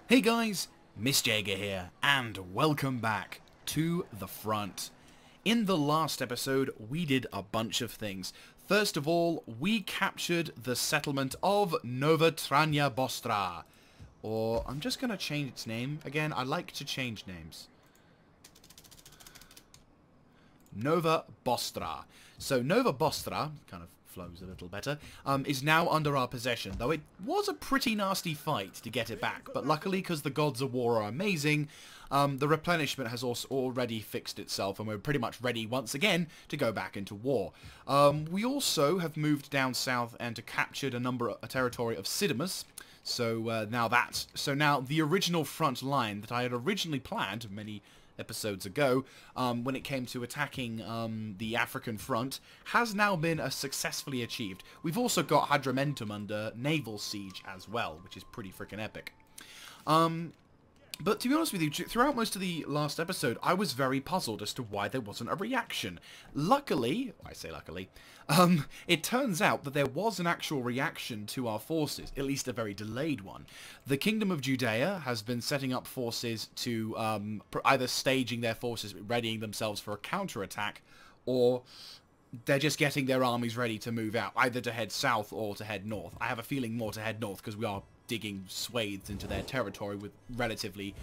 Hey guys, Miss Jaeger here, and welcome back to the front. In the last episode, we did a bunch of things. First of all, we captured the settlement of Nova Tranja Bostra. Or, I'm just going to change its name. Again, I like to change names. Nova Bostra. So, Nova Bostra, kind of flows a little better, is now under our possession, though it was a pretty nasty fight to get it back, but luckily, because the gods of war are amazing, the replenishment has also already fixed itself, and we're pretty much ready once again to go back into war. We also have moved down south and captured a territory of Sidimus, so now the original front line that I had originally planned many episodes ago, when it came to attacking the African front, has now been successfully achieved. We've also got Hadramentum under naval siege as well, which is pretty freaking epic. But to be honest with you, throughout most of the last episode, I was very puzzled as to why there wasn't a reaction. Luckily, I say luckily, it turns out that there was an actual reaction to our forces, at least a very delayed one. The Kingdom of Judea has been setting up forces to either staging their forces, readying themselves for a counterattack, or they're just getting their armies ready to move out, either to head south or to head north. I have a feeling more to head north because we are digging swathes into their territory with relatively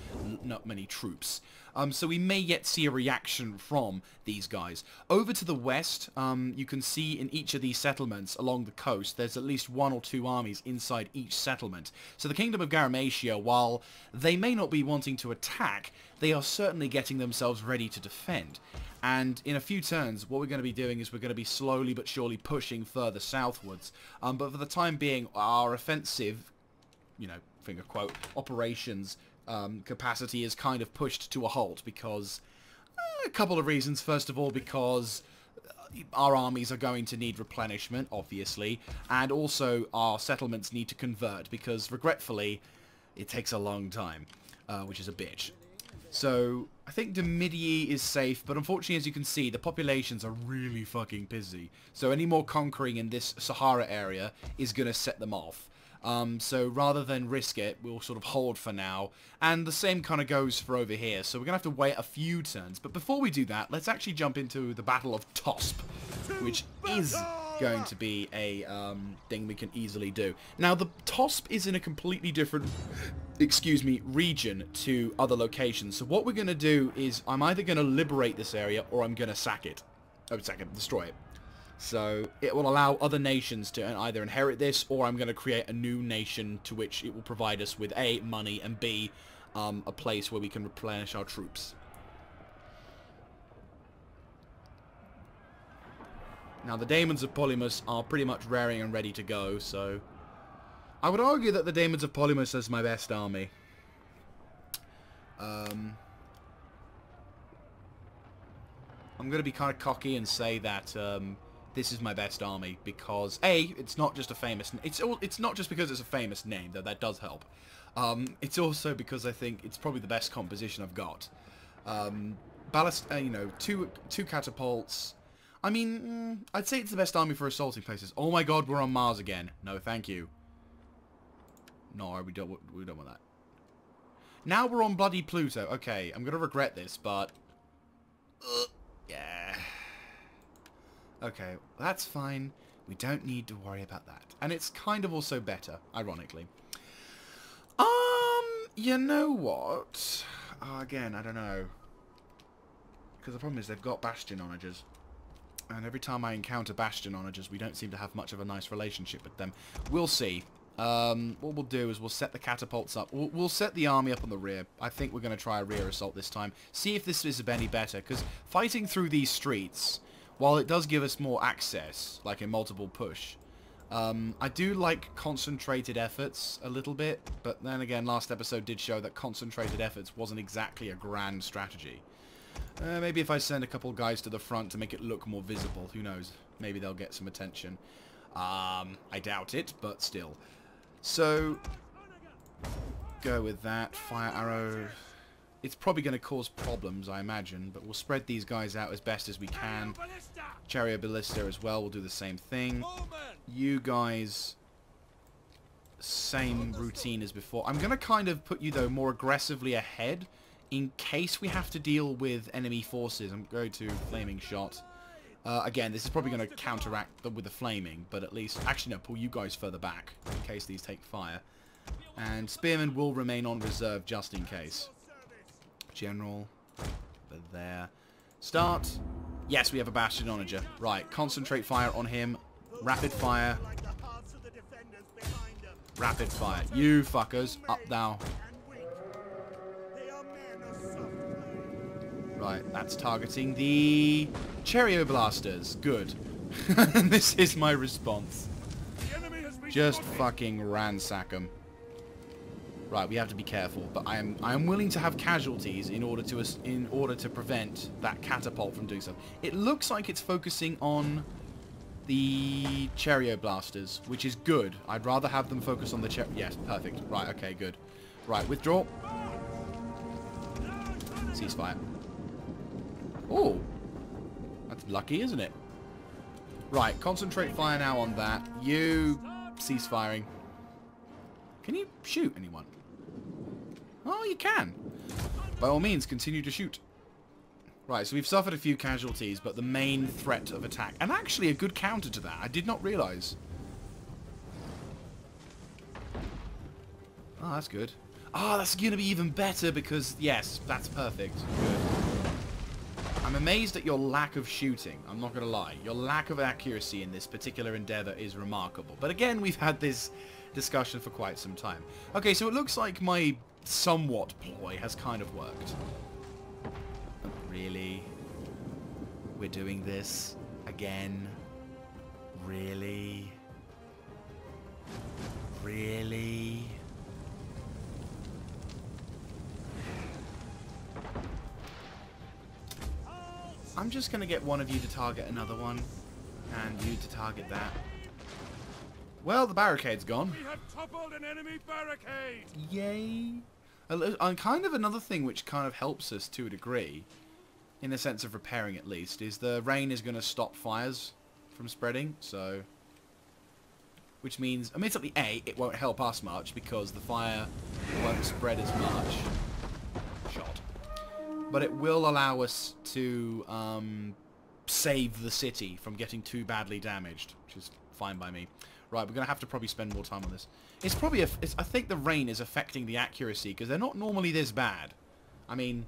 not many troops. So we may yet see a reaction from these guys. Over to the west, you can see in each of these settlements along the coast, there's at least one or two armies inside each settlement. So the Kingdom of Garametia, while they may not be wanting to attack, they are certainly getting themselves ready to defend. And in a few turns, what we're going to be doing is we're going to be slowly but surely pushing further southwards. But for the time being, our offensive, you know, finger quote, operations capacity is kind of pushed to a halt because a couple of reasons. First of all, because our armies are going to need replenishment, obviously, and also our settlements need to convert because, regretfully, it takes a long time, which is a bitch. So, I think Demidii is safe, but unfortunately, as you can see, the populations are really fucking busy. So any more conquering in this Sahara area is going to set them off. So rather than risk it, we'll sort of hold for now. And the same kind of goes for over here. So we're going to have to wait a few turns. But before we do that, let's actually jump into the Battle of Tosp, which is going to be a thing we can easily do. Now, the Tosp is in a completely different, region to other locations. So what we're going to do is I'm either going to liberate this area or I'm going to sack it. Destroy it. So it will allow other nations to either inherit this, or I'm going to create a new nation to which it will provide us with A, money, and B, a place where we can replenish our troops. Now the Daemons of Polymus are pretty much raring and ready to go, so I would argue that the Daemons of Polymus is my best army. I'm going to be kind of cocky and say that this is my best army because A, it's not just a famous. It's not just because it's a famous name, though that does help. It's also because I think it's probably the best composition I've got. Ballast, two catapults. I mean, I'd say it's the best army for assaulting places. Oh my God, we're on Mars again. No, thank you. No, we don't want that. Now we're on bloody Pluto. Okay, I'm gonna regret this, but yeah. Okay, that's fine. We don't need to worry about that. And it's kind of also better, ironically. You know what? Again, I don't know. Because the problem is they've got bastion onagers. And every time I encounter bastion onagers, we don't seem to have much of a nice relationship with them. We'll see. What we'll do is we'll set the catapults up. We'll set the army up on the rear. I think we're going to try a rear assault this time. See if this is any better. Because fighting through these streets, while it does give us more access, like a multiple push, I do like concentrated efforts a little bit, but then again, last episode did show that concentrated efforts wasn't exactly a grand strategy. Maybe if I send a couple guys to the front to make it look more visible, who knows? Maybe they'll get some attention. I doubt it, but still. So, go with that. Fire arrow. It's probably going to cause problems, I imagine, but we'll spread these guys out as best as we can. Chariot Ballista as well, we'll do the same thing. You guys same routine as before. I'm going to kind of put you, though, more aggressively ahead in case we have to deal with enemy forces. I'm going to Flaming Shot. Again, this is probably going to counteract with the Flaming, but at least... Actually, no, pull you guys further back in case these take fire. And Spearmen will remain on reserve just in case. General, over there. Start. Yes, we have a Bastion Onager. Right, concentrate fire on him. Rapid fire. Rapid fire. You fuckers. Up thou. Right, that's targeting the Cheerio Blasters. Good. This is my response. Just fucking ransack them. Right, we have to be careful, but I am willing to have casualties in order to prevent that catapult from doing so. It looks like it's focusing on the Cheerio Blasters, which is good. I'd rather have them focus on the Yes, perfect. Right, okay, good. Right, withdraw. Ceasefire. Oh, that's lucky, isn't it? Right, concentrate fire now on that. You cease firing. Can you shoot anyone? Oh, you can. By all means, continue to shoot. Right, so we've suffered a few casualties, but the main threat of attack... And actually a good counter to that. I did not realise. Oh, that's good. Oh, that's going to be even better because... Yes, that's perfect. Good. I'm amazed at your lack of shooting. I'm not going to lie. Your lack of accuracy in this particular endeavour is remarkable. But again, we've had this discussion for quite some time. Okay, so it looks like my somewhat ploy has kind of worked. Really? We're doing this again? Really? Really? I'm just going to get one of you to target another one, and you to target that. Well, the barricade's gone. We have toppled an enemy barricade! Yay! Kind of another thing which kind of helps us to a degree, in the sense of repairing at least, is the rain is going to stop fires from spreading, so... Which means, admittedly, A, it won't help us much, because the fire won't spread as much. Shot. But it will allow us to save the city from getting too badly damaged, which is fine by me. Right, we're going to have to probably spend more time on this. It's probably, I think the rain is affecting the accuracy, because they're not normally this bad. I mean,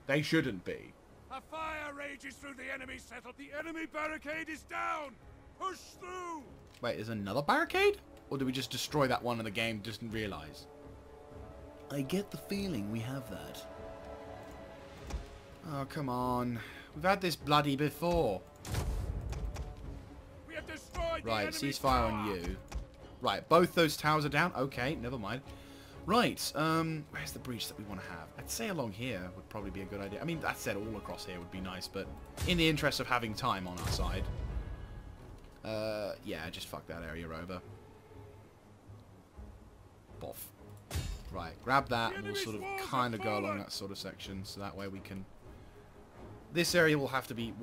they shouldn't be. A fire rages through the enemy settlement. The enemy barricade is down! Push through! Wait, there's another barricade? Or did we just destroy that one and the game didn't realise? I get the feeling we have that. Oh, come on. We've had this bloody before. We have destroyed Right, the enemy ceasefire on tower. you. Right, both those towers are down. Okay, never mind. Right, where's the breach that we want to have? I'd say along here would probably be a good idea. I mean, that said, all across here would be nice, but in the interest of having time on our side. Yeah, just fuck that area over. Boff. Right, grab that and we'll sort of kind of go along that sort of section, so that way we can... This area will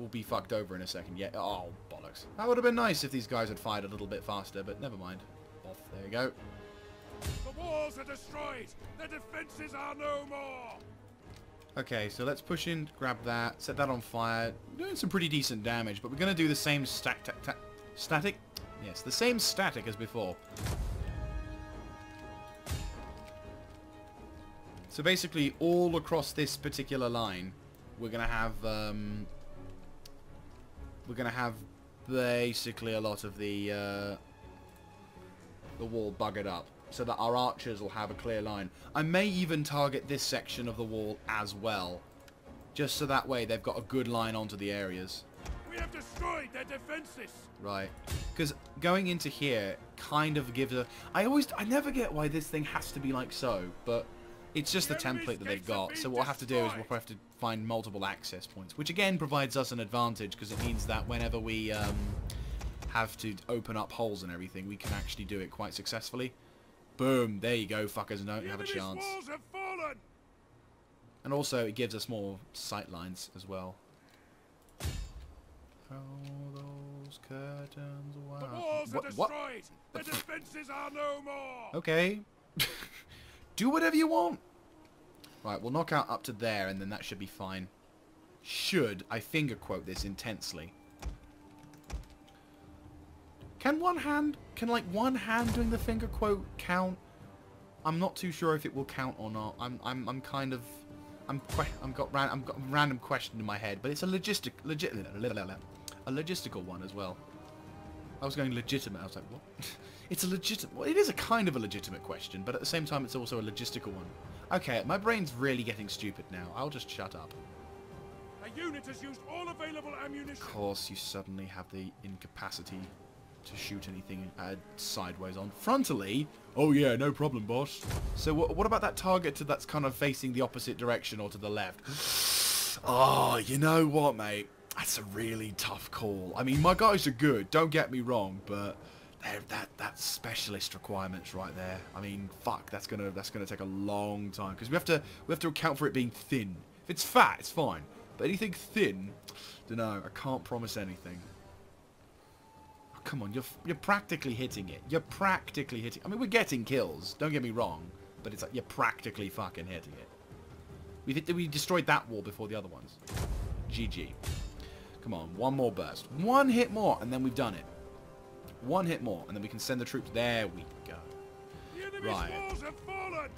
be fucked over in a second. Yeah, oh, bollocks. That would have been nice if these guys had fired a little bit faster, but never mind. Boff, there you go. The walls are destroyed! The defenses are no more! Okay, so let's push in, grab that, set that on fire. Doing some pretty decent damage, but we're going to do the same static? Yes, the same static as before. So basically, all across this particular line, we're going to have basically a lot of the wall buggered up, so that our archers will have a clear line. I may even target this section of the wall as well, just so that way they've got a good line onto the areas. We have destroyed their defenses! Right, because going into here kind of gives a... I never get why this thing has to be like so, but it's just the template that they've got. So what we'll have to do is we'll have to find multiple access points, which again provides us an advantage, because it means that whenever we have to open up holes and everything, we can actually do it quite successfully. Boom, there you go, fuckers, don't have a chance. Walls have fallen. And also, it gives us more sight lines as well. Throw those curtains away. The walls are destroyed. The defenses are no more. Okay. Do whatever you want. Right, we'll knock out up to there, and then that should be fine. Should I finger quote this intensely? Can one hand doing the finger quote count? I'm not too sure if it will count or not. I've got a random question in my head, but it's a logistical one as well. I was going legitimate. I was like, what? It's a legitimate. Well, it is a kind of a legitimate question, but at the same time, it's also a logistical one. Okay, my brain's really getting stupid now. I'll just shut up. A unit has used all available ammunition. Of course, you suddenly have the incapacity to shoot anything sideways on. Frontally? Oh yeah, no problem, boss. So what about that target that's kind of facing the opposite direction or to the left? Oh, you know what, mate? That's a really tough call. I mean, my guys are good, don't get me wrong, but that's specialist requirements right there. I mean, fuck, that's gonna take a long time because we have to account for it being thin. If it's fat, it's fine, but anything thin, dunno. I can't promise anything. Oh, come on, you're practically hitting it. You're practically hitting. I mean, we're getting kills. Don't get me wrong, but it's like you're practically fucking hitting it. We destroyed that wall before the other ones. GG. Come on, one more burst. One hit more, and then we've done it. One hit more, and then we can send the troops. There we go. The enemy's Right. walls have fallen.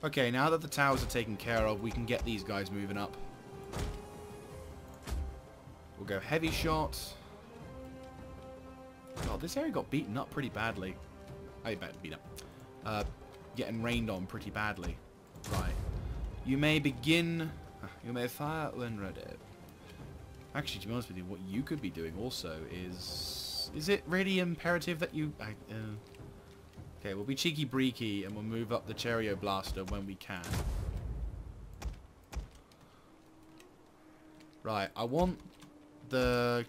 Okay, now that the towers are taken care of, we can get these guys moving up. We'll go heavy shots. God, this area got beaten up pretty badly. I bet beat up. Getting rained on pretty badly. Right. You may begin. You may fire when ready. Actually, to be honest with you, what you could be doing also is it really imperative that you... Okay, we'll be cheeky-breaky and we'll move up the Cheerio Blaster when we can. Right, I want the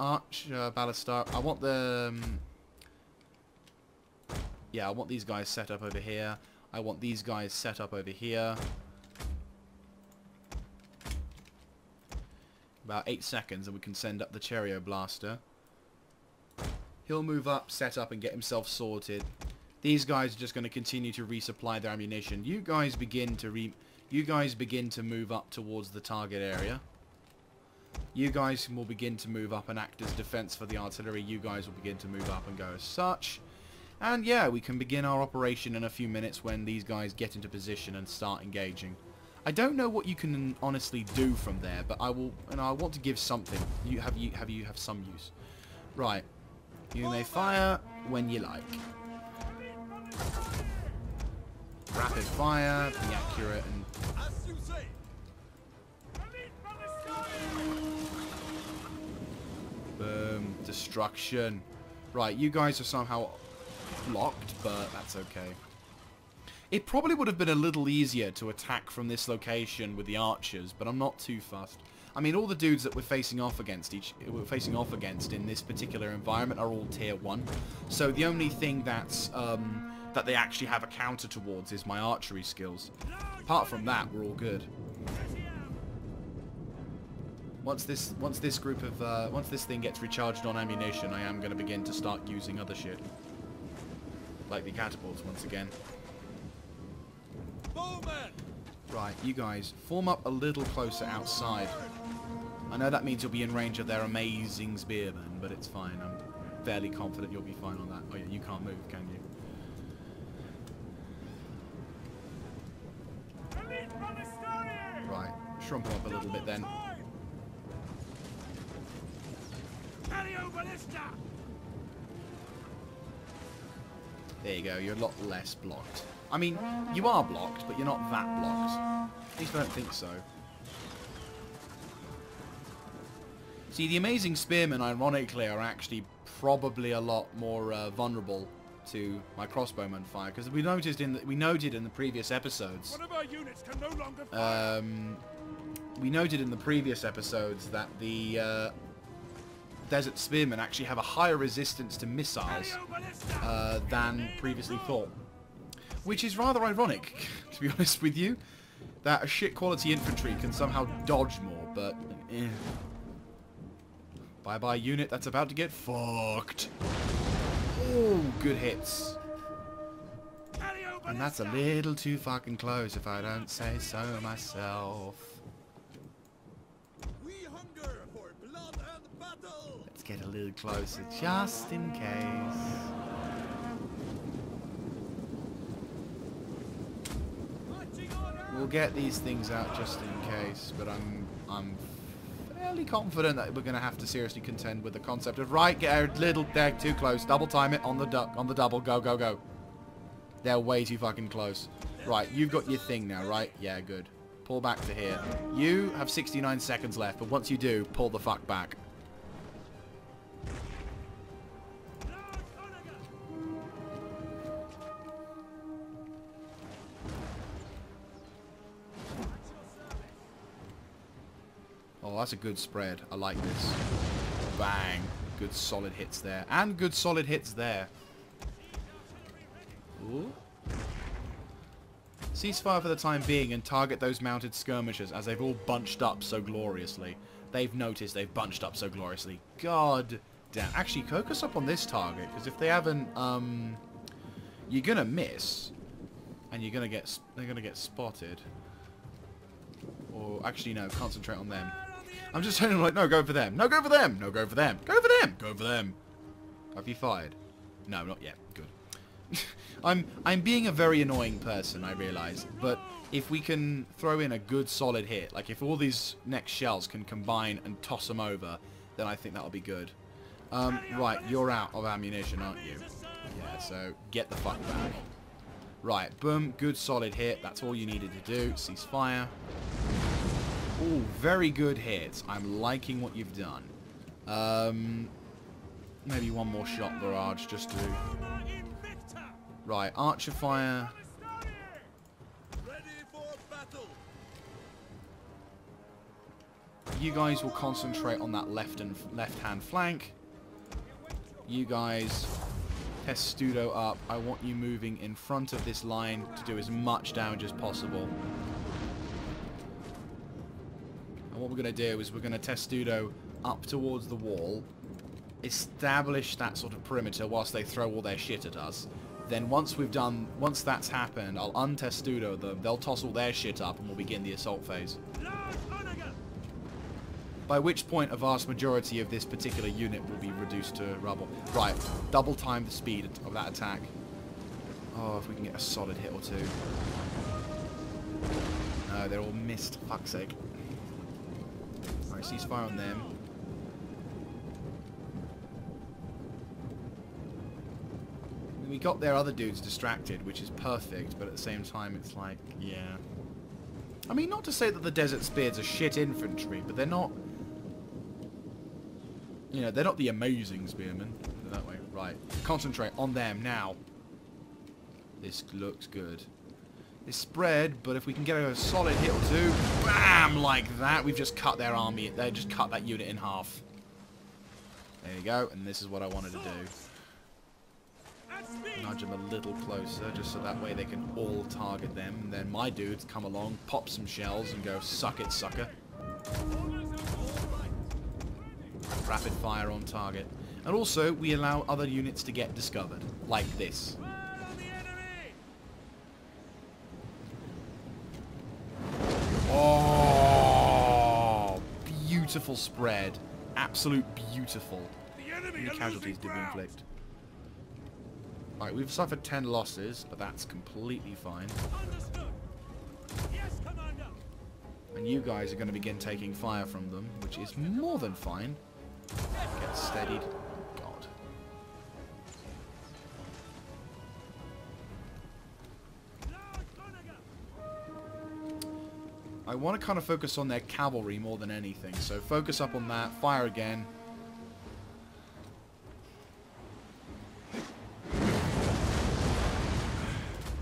Arch Ballista. I want the... yeah, I want these guys set up over here. I want these guys set up over here. About 8 seconds and we can send up the Cheerio Blaster. He'll move up, set up, and get himself sorted. These guys are just going to continue to resupply their ammunition. You guys begin to move up towards the target area. You guys will begin to move up and act as defense for the artillery. You guys will begin to move up and go as such. And yeah, we can begin our operation in a few minutes when these guys get into position and start engaging. I don't know what you can honestly do from there, but I will, and I want to give something. You have some use. Right. You may fire when you like. Rapid fire, be accurate, and boom, destruction. Right, you guys are somehow blocked, but that's okay. It probably would have been a little easier to attack from this location with the archers, but I'm not too fussed. I mean, all the dudes that we're facing off against in this particular environment are all tier 1. So the only thing that's that they actually have a counter towards is my archery skills. Apart from that, we're all good. Once this thing gets recharged on ammunition, I am going to begin to start using other shit, like the catapults once again. Right, you guys, form up a little closer outside. I know that means you'll be in range of their amazing spearmen, but it's fine. I'm fairly confident you'll be fine on that. Oh yeah, you can't move, can you? Right, shrunk them up a little bit then. There you go, you're a lot less blocked. I mean, you are blocked, but you're not that blocked. At least I don't think so. See, the amazing spearmen, ironically, are actually probably a lot more vulnerable to my crossbowman fire, because we noted in the previous episodes. One of our units can no longer fire. We noted in the previous episodes that the desert spearmen actually have a higher resistance to missiles than previously thought. Which is rather ironic, to be honest with you, that a shit quality infantry can somehow dodge more, but Bye-bye, unit that's about to get fucked. Oh, good hits. And that's a little too fucking close if I don't say so myself. We hunger for blood and battle. Let's get a little closer just in case. We'll get these things out just in case, but I'm fairly confident that we're going to have to seriously contend with the concept of right, get a little, they're too close. Double time it on the double, go, go, go. They're way too fucking close. Right, you've got your thing now, right? Yeah, good. Pull back to here. You have 69 seconds left, but once you do, pull the fuck back. Oh, that's a good spread. I like this. Bang. Good solid hits there. And good solid hits there. Ooh. Ceasefire for the time being and target those mounted skirmishers as they've all bunched up so gloriously. They've noticed they've bunched up so gloriously. God damn. Actually, focus up on this target, because if they haven't, you're gonna miss, and they're gonna get spotted. Or actually, no, concentrate on them. I'm just saying, like, no, go for them. No, go for them. No, go for them. Go for them. Go for them. Have you fired? No, not yet. Good. I'm being a very annoying person, I realise, but if we can throw in a good solid hit, like if all these next shells can combine and toss them over, then I think that'll be good. Right, you're out of ammunition, aren't you? Yeah, so get the fuck back. Right, boom, good solid hit, that's all you needed to do. Cease fire. Ooh, very good hits. I'm liking what you've done. Maybe one more shot barrage just to... Right, archer fire. Ready for battle. You guys will concentrate on that left-hand flank. You guys testudo up. I want you moving in front of this line to do as much damage as possible. And what we're going to do is we're going to testudo up towards the wall, establish that sort of perimeter whilst they throw all their shit at us. Then once that's happened, I'll untestudo them, they'll toss all their shit up and we'll begin the assault phase. By which point a vast majority of this particular unit will be reduced to rubble. Right, double time the speed of that attack. Oh, if we can get a solid hit or two. No, they're all missed, fuck's sake. Alright, ceasefire on them. We got their other dudes distracted, which is perfect, but at the same time it's like, yeah. I mean, not to say that the Desert Spears are shit infantry, but they're not... You know, they're not the amazing spearmen. Put it that way. Right. Concentrate on them now. This looks good. It's spread, but if we can get a solid hit or two, bam, like that, we've just cut their army. They just cut that unit in half. There you go, and this is what I wanted to do. Nudge them a little closer, just so that way they can all target them. And then my dudes come along, pop some shells, and go, suck it, sucker. Rapid fire on target. And also, we allow other units to get discovered, like this. Oh, beautiful spread. Absolute beautiful. How many casualties did we inflict? Alright, we've suffered 10 losses, but that's completely fine. Yes, Commander. And you guys are going to begin taking fire from them, which is more than fine. Get steadied. God. I want to kind of focus on their cavalry more than anything, so focus up on that. Fire again.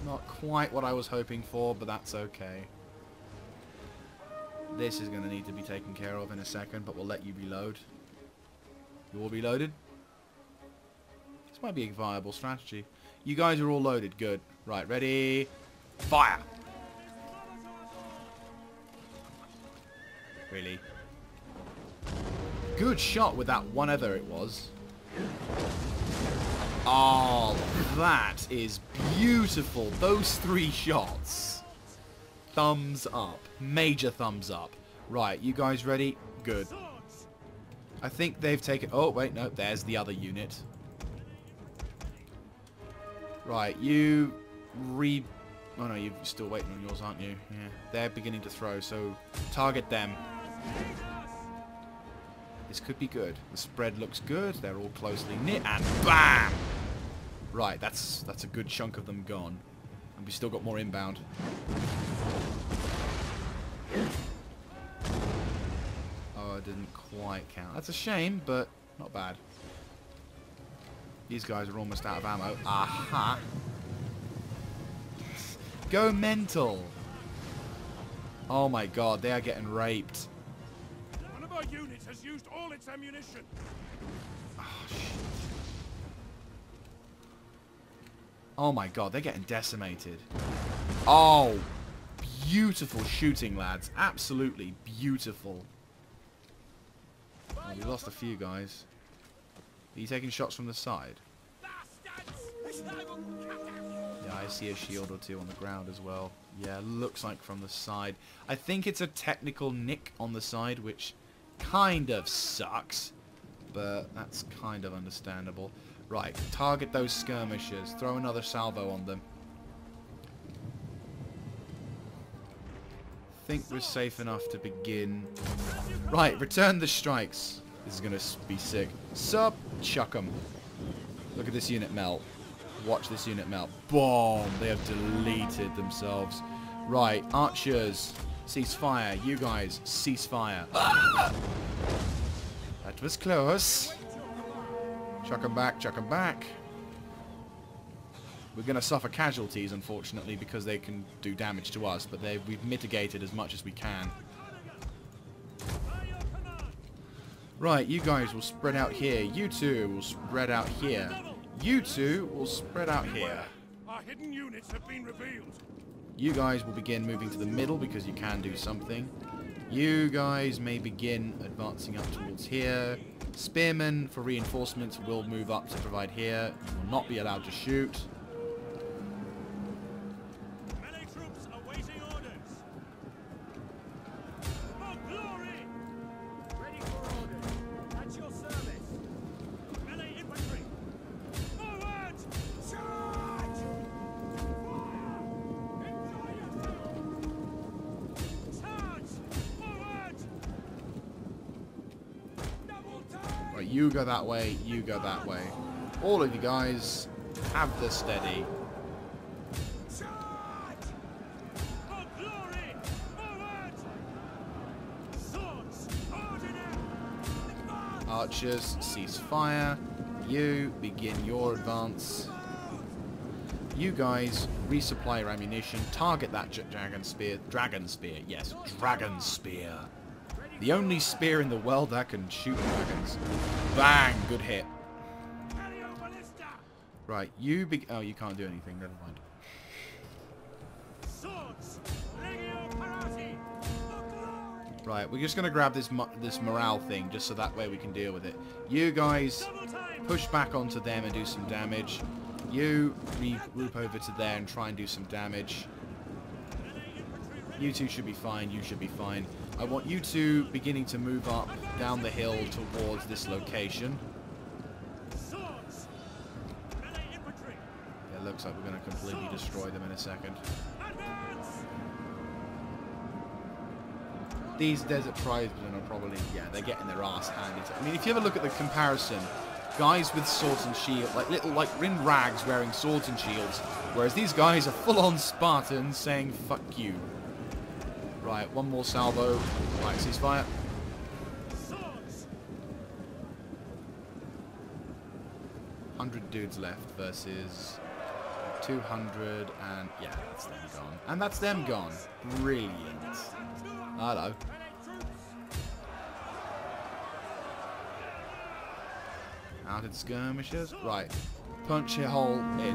Not quite what I was hoping for, but that's okay. This is going to need to be taken care of in a second, but we'll let you reload. You all reloaded? This might be a viable strategy. You guys are all loaded. Good. Right, ready? Fire! Really? good shot with that one other it was. Oh, that is beautiful. Those 3 shots. Thumbs up. Major thumbs up. Right, you guys ready? Good. I think they've taken... Oh, wait, no. There's the other unit. Right, you... Oh, no, you're still waiting on yours, aren't you? Yeah. They're beginning to throw, so target them. This could be good. The spread looks good. They're all closely knit, and BAM! Right, that's a good chunk of them gone. And we still got more inbound. Oh, I didn't quite count. That's a shame, but not bad. These guys are almost out of ammo. Aha! Go mental! Oh my god, they are getting raped. One of our units has used all its ammunition. Oh, shit. Oh my god, they're getting decimated. Oh, beautiful shooting, lads. Absolutely beautiful. Oh, we lost a few guys. Are you taking shots from the side? Yeah, I see a shield or 2 on the ground as well. Yeah, looks like from the side. I think it's a technical nick on the side, which kind of sucks. But that's kind of understandable. Right, target those skirmishers. Throw another salvo on them. Think we're safe enough to begin. Right, return the strikes. This is going to be sick. Sup? Chuck 'em. Look at this unit melt. Watch this unit melt. Boom! They have deleted themselves. Right, archers. Cease fire. You guys, cease fire. Ah! That was close. Chuck 'em back, chuck 'em back. We're going to suffer casualties, unfortunately, because they can do damage to us, but we've mitigated as much as we can. Right, you guys will spread out here. You two will spread out here. You two will spread out here. Our hidden units have been revealed. You guys will begin moving to the middle because you can do something. You guys may begin advancing up towards here. Spearmen for reinforcements will move up to provide here. You will not be allowed to shoot. Melee troops awaiting orders. For glory! Ready for orders. At your service. Melee infantry. Forward! Charge! Fire! Enjoy yourself! Charge! Forward! Double time! Right, you go that way, you go that way. All of you guys, have the steady. Charge! For glory! Forward! Swords! Ordinary! Archers, cease fire. You begin your advance. You guys resupply your ammunition. Target that dragon spear. Dragon spear, yes, dragon spear. The only spear in the world that can shoot dragons. Bang! Good hit. Right, oh, you can't do anything. Never mind. Swords! Legio Parati! Right, we're just gonna grab this morale thing, just so that way we can deal with it. You guys push back onto them and do some damage. You regroup over to there and try and do some damage. You two should be fine. You should be fine. I want you two beginning to move up down the hill towards this location. Swords! Melee infantry! It looks like we're going to completely destroy them in a second. Advance! These desert tribesmen are probably, yeah, they're getting their ass handed to. I mean, if you ever look at the comparison, guys with swords and shields, like in rags wearing swords and shields, whereas these guys are full-on Spartans saying, fuck you. Right, one more salvo. Right, ceasefire. Swords! 100 dudes left versus 200, and yeah, that's them gone. And that's them gone. Brilliant. Hello. Mounted skirmishers. Right. Punch a hole in.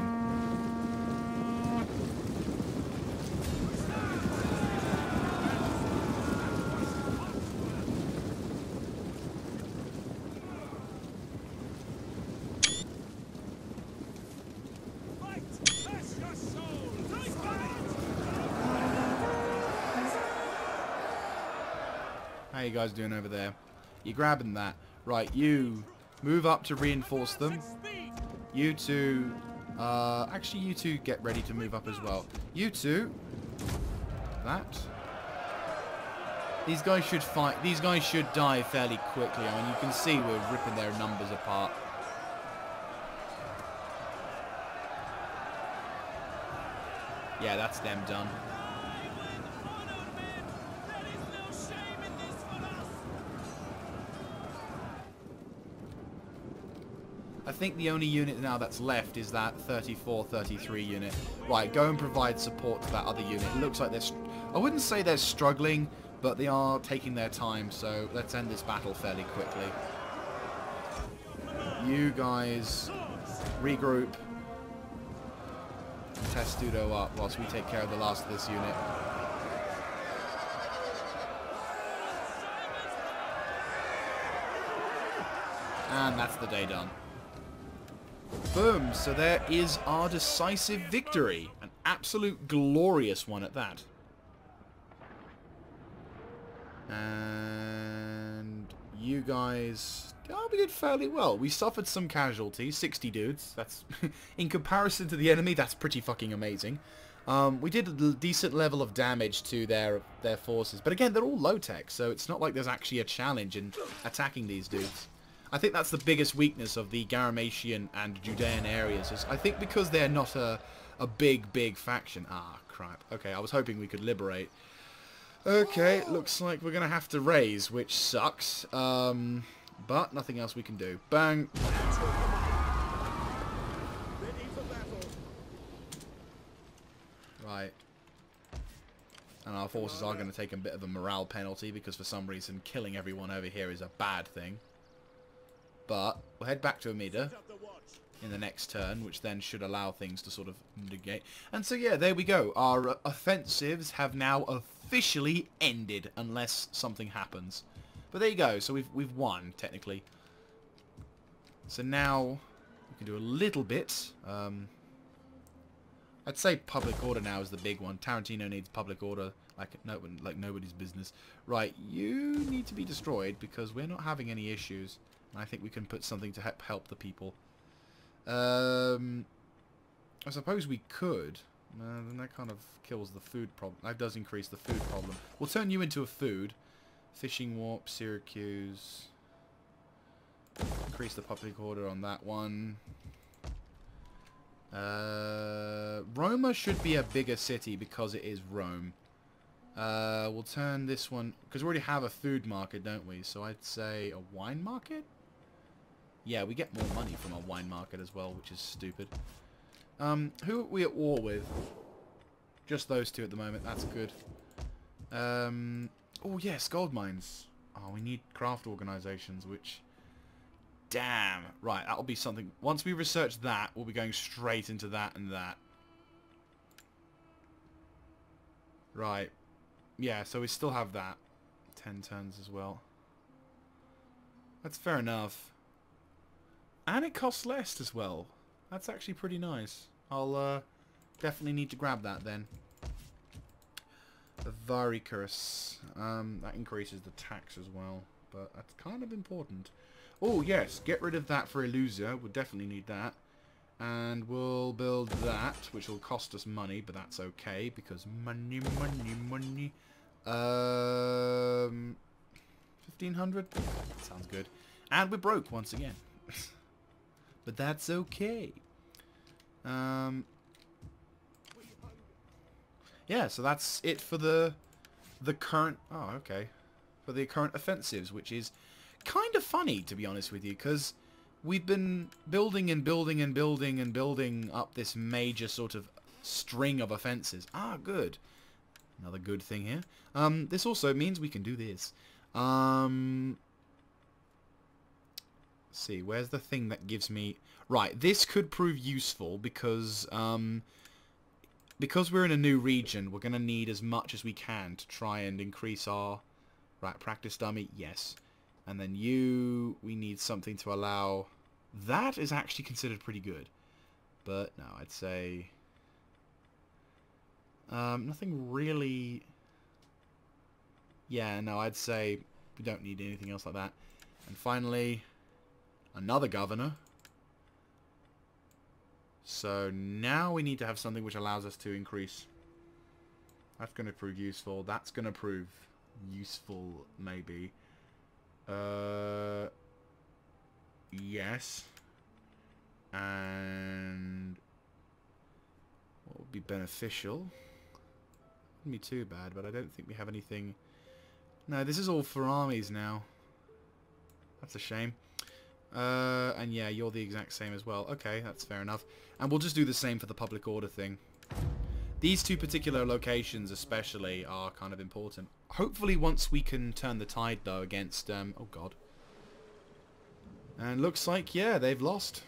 How you guys doing over there? You're grabbing that. Right, you move up to reinforce them. You two, actually you two get ready to move up as well. You two, that. These guys should fight. These guys should die fairly quickly. I mean, you can see we're ripping their numbers apart. Yeah, that's them done. I think the only unit now that's left is that 34-33 unit. Right, go and provide support to that other unit. It looks like they're... I wouldn't say they're struggling, but they are taking their time, so let's end this battle fairly quickly. You guys regroup. Testudo up whilst we take care of the last of this unit. And that's the day done. Boom, so there is our decisive victory. An absolute glorious one at that. And you guys... Oh, we did fairly well. We suffered some casualties, 60 dudes. That's in comparison to the enemy, that's pretty fucking amazing. We did a decent level of damage to their forces. But again, they're all low-tech, so it's not like there's actually a challenge in attacking these dudes. I think that's the biggest weakness of the Garamatian and Judean areas. Is I think because they're not a big faction. Ah, crap. Okay, I was hoping we could liberate. Okay, looks like we're going to have to raise, which sucks. But nothing else we can do. Bang. Right. And our forces are going to take a bit of a morale penalty because for some reason killing everyone over here is a bad thing. But we'll head back to Amida in the next turn, which then should allow things to sort of negate. And so yeah, there we go. Our offensives have now officially ended, unless something happens. But there you go. So we've won technically. So now we can do a little bit. I'd say public order now is the big one. Tarantino needs public order like nobody's business. Right, you need to be destroyed because we're not having any issues. I think we can put something to help the people. I suppose we could. Then that kind of kills the food problem. That does increase the food problem. We'll turn you into a food. Fishing warp, Syracuse. Increase the public order on that one. Roma should be a bigger city because it is Rome. We'll turn this one... Because we already have a food market, don't we? So I'd say a wine market? Yeah, we get more money from a wine market as well, which is stupid. Who are we at war with? Just those two at the moment. That's good. Oh, yes, gold mines. Oh, we need craft organizations, which... Damn. Right, that'll be something... Once we research that, we'll be going straight into that and that. Right. Yeah, so we still have that. 10 turns as well. That's fair enough. And it costs less as well. That's actually pretty nice. I'll definitely need to grab that then. The Varicurus. That increases the tax as well. But that's kind of important. Oh, yes. Get rid of that for Illusia. We'll definitely need that. And we'll build that, which will cost us money, but that's okay, because money. 1,500? Sounds good. And we're broke once again. But that's okay. Yeah, so that's it for the current... Oh, okay. For the current offensives, which is kind of funny, to be honest with you, because we've been building and building and building and building up this major sort of string of offenses. Ah, good. Another good thing here. This also means we can do this. Let's see, where's the thing that gives me... Right, this could prove useful because we're in a new region, we're going to need as much as we can to try and increase our... Right, practice dummy, yes. And then we need something to allow... That is actually considered pretty good. But, no, I'd say... nothing really... Yeah, no, I'd say We don't need anything else like that. And finally, another governor. So now we need to have something which allows us to increase. That's going to prove useful. That's going to prove useful, maybe. Yes. And what would be beneficial? Wouldn't be too bad, but I don't think we have anything. No, this is all for armies now. That's a shame. And yeah, you're the exact same as well. Okay, that's fair enough. And we'll just do the same for the public order thing. These two particular locations especially are kind of important. Hopefully once we can turn the tide, though, against... oh, God. And looks like, yeah, they've lost.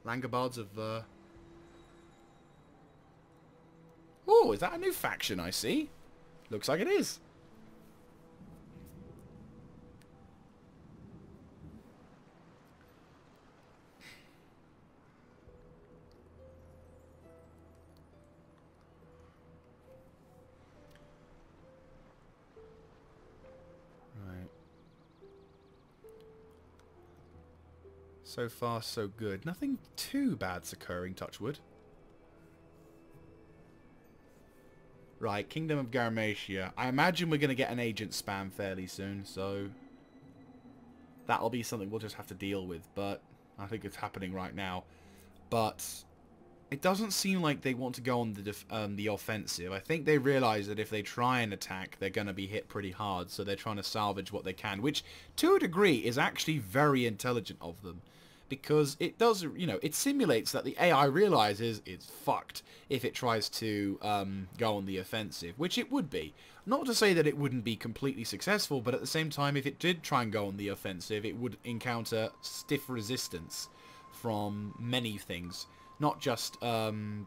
Langobards have... Oh, is that a new faction I see? Looks like it is. So far, so good. Nothing too bad's occurring, touch wood. Right, Kingdom of Garmatia. I imagine we're going to get an agent spam fairly soon, so... that'll be something we'll just have to deal with, but... I think it's happening right now. But... it doesn't seem like they want to go on the offensive. I think they realize that if they try and attack, they're going to be hit pretty hard, so they're trying to salvage what they can, which, to a degree, is actually very intelligent of them. Because it does, you know, it simulates that the AI realizes it's fucked if it tries to go on the offensive, which it would be. Not to say that it wouldn't be completely successful, but at the same time, if it did try and go on the offensive, it would encounter stiff resistance from many things. Not just, you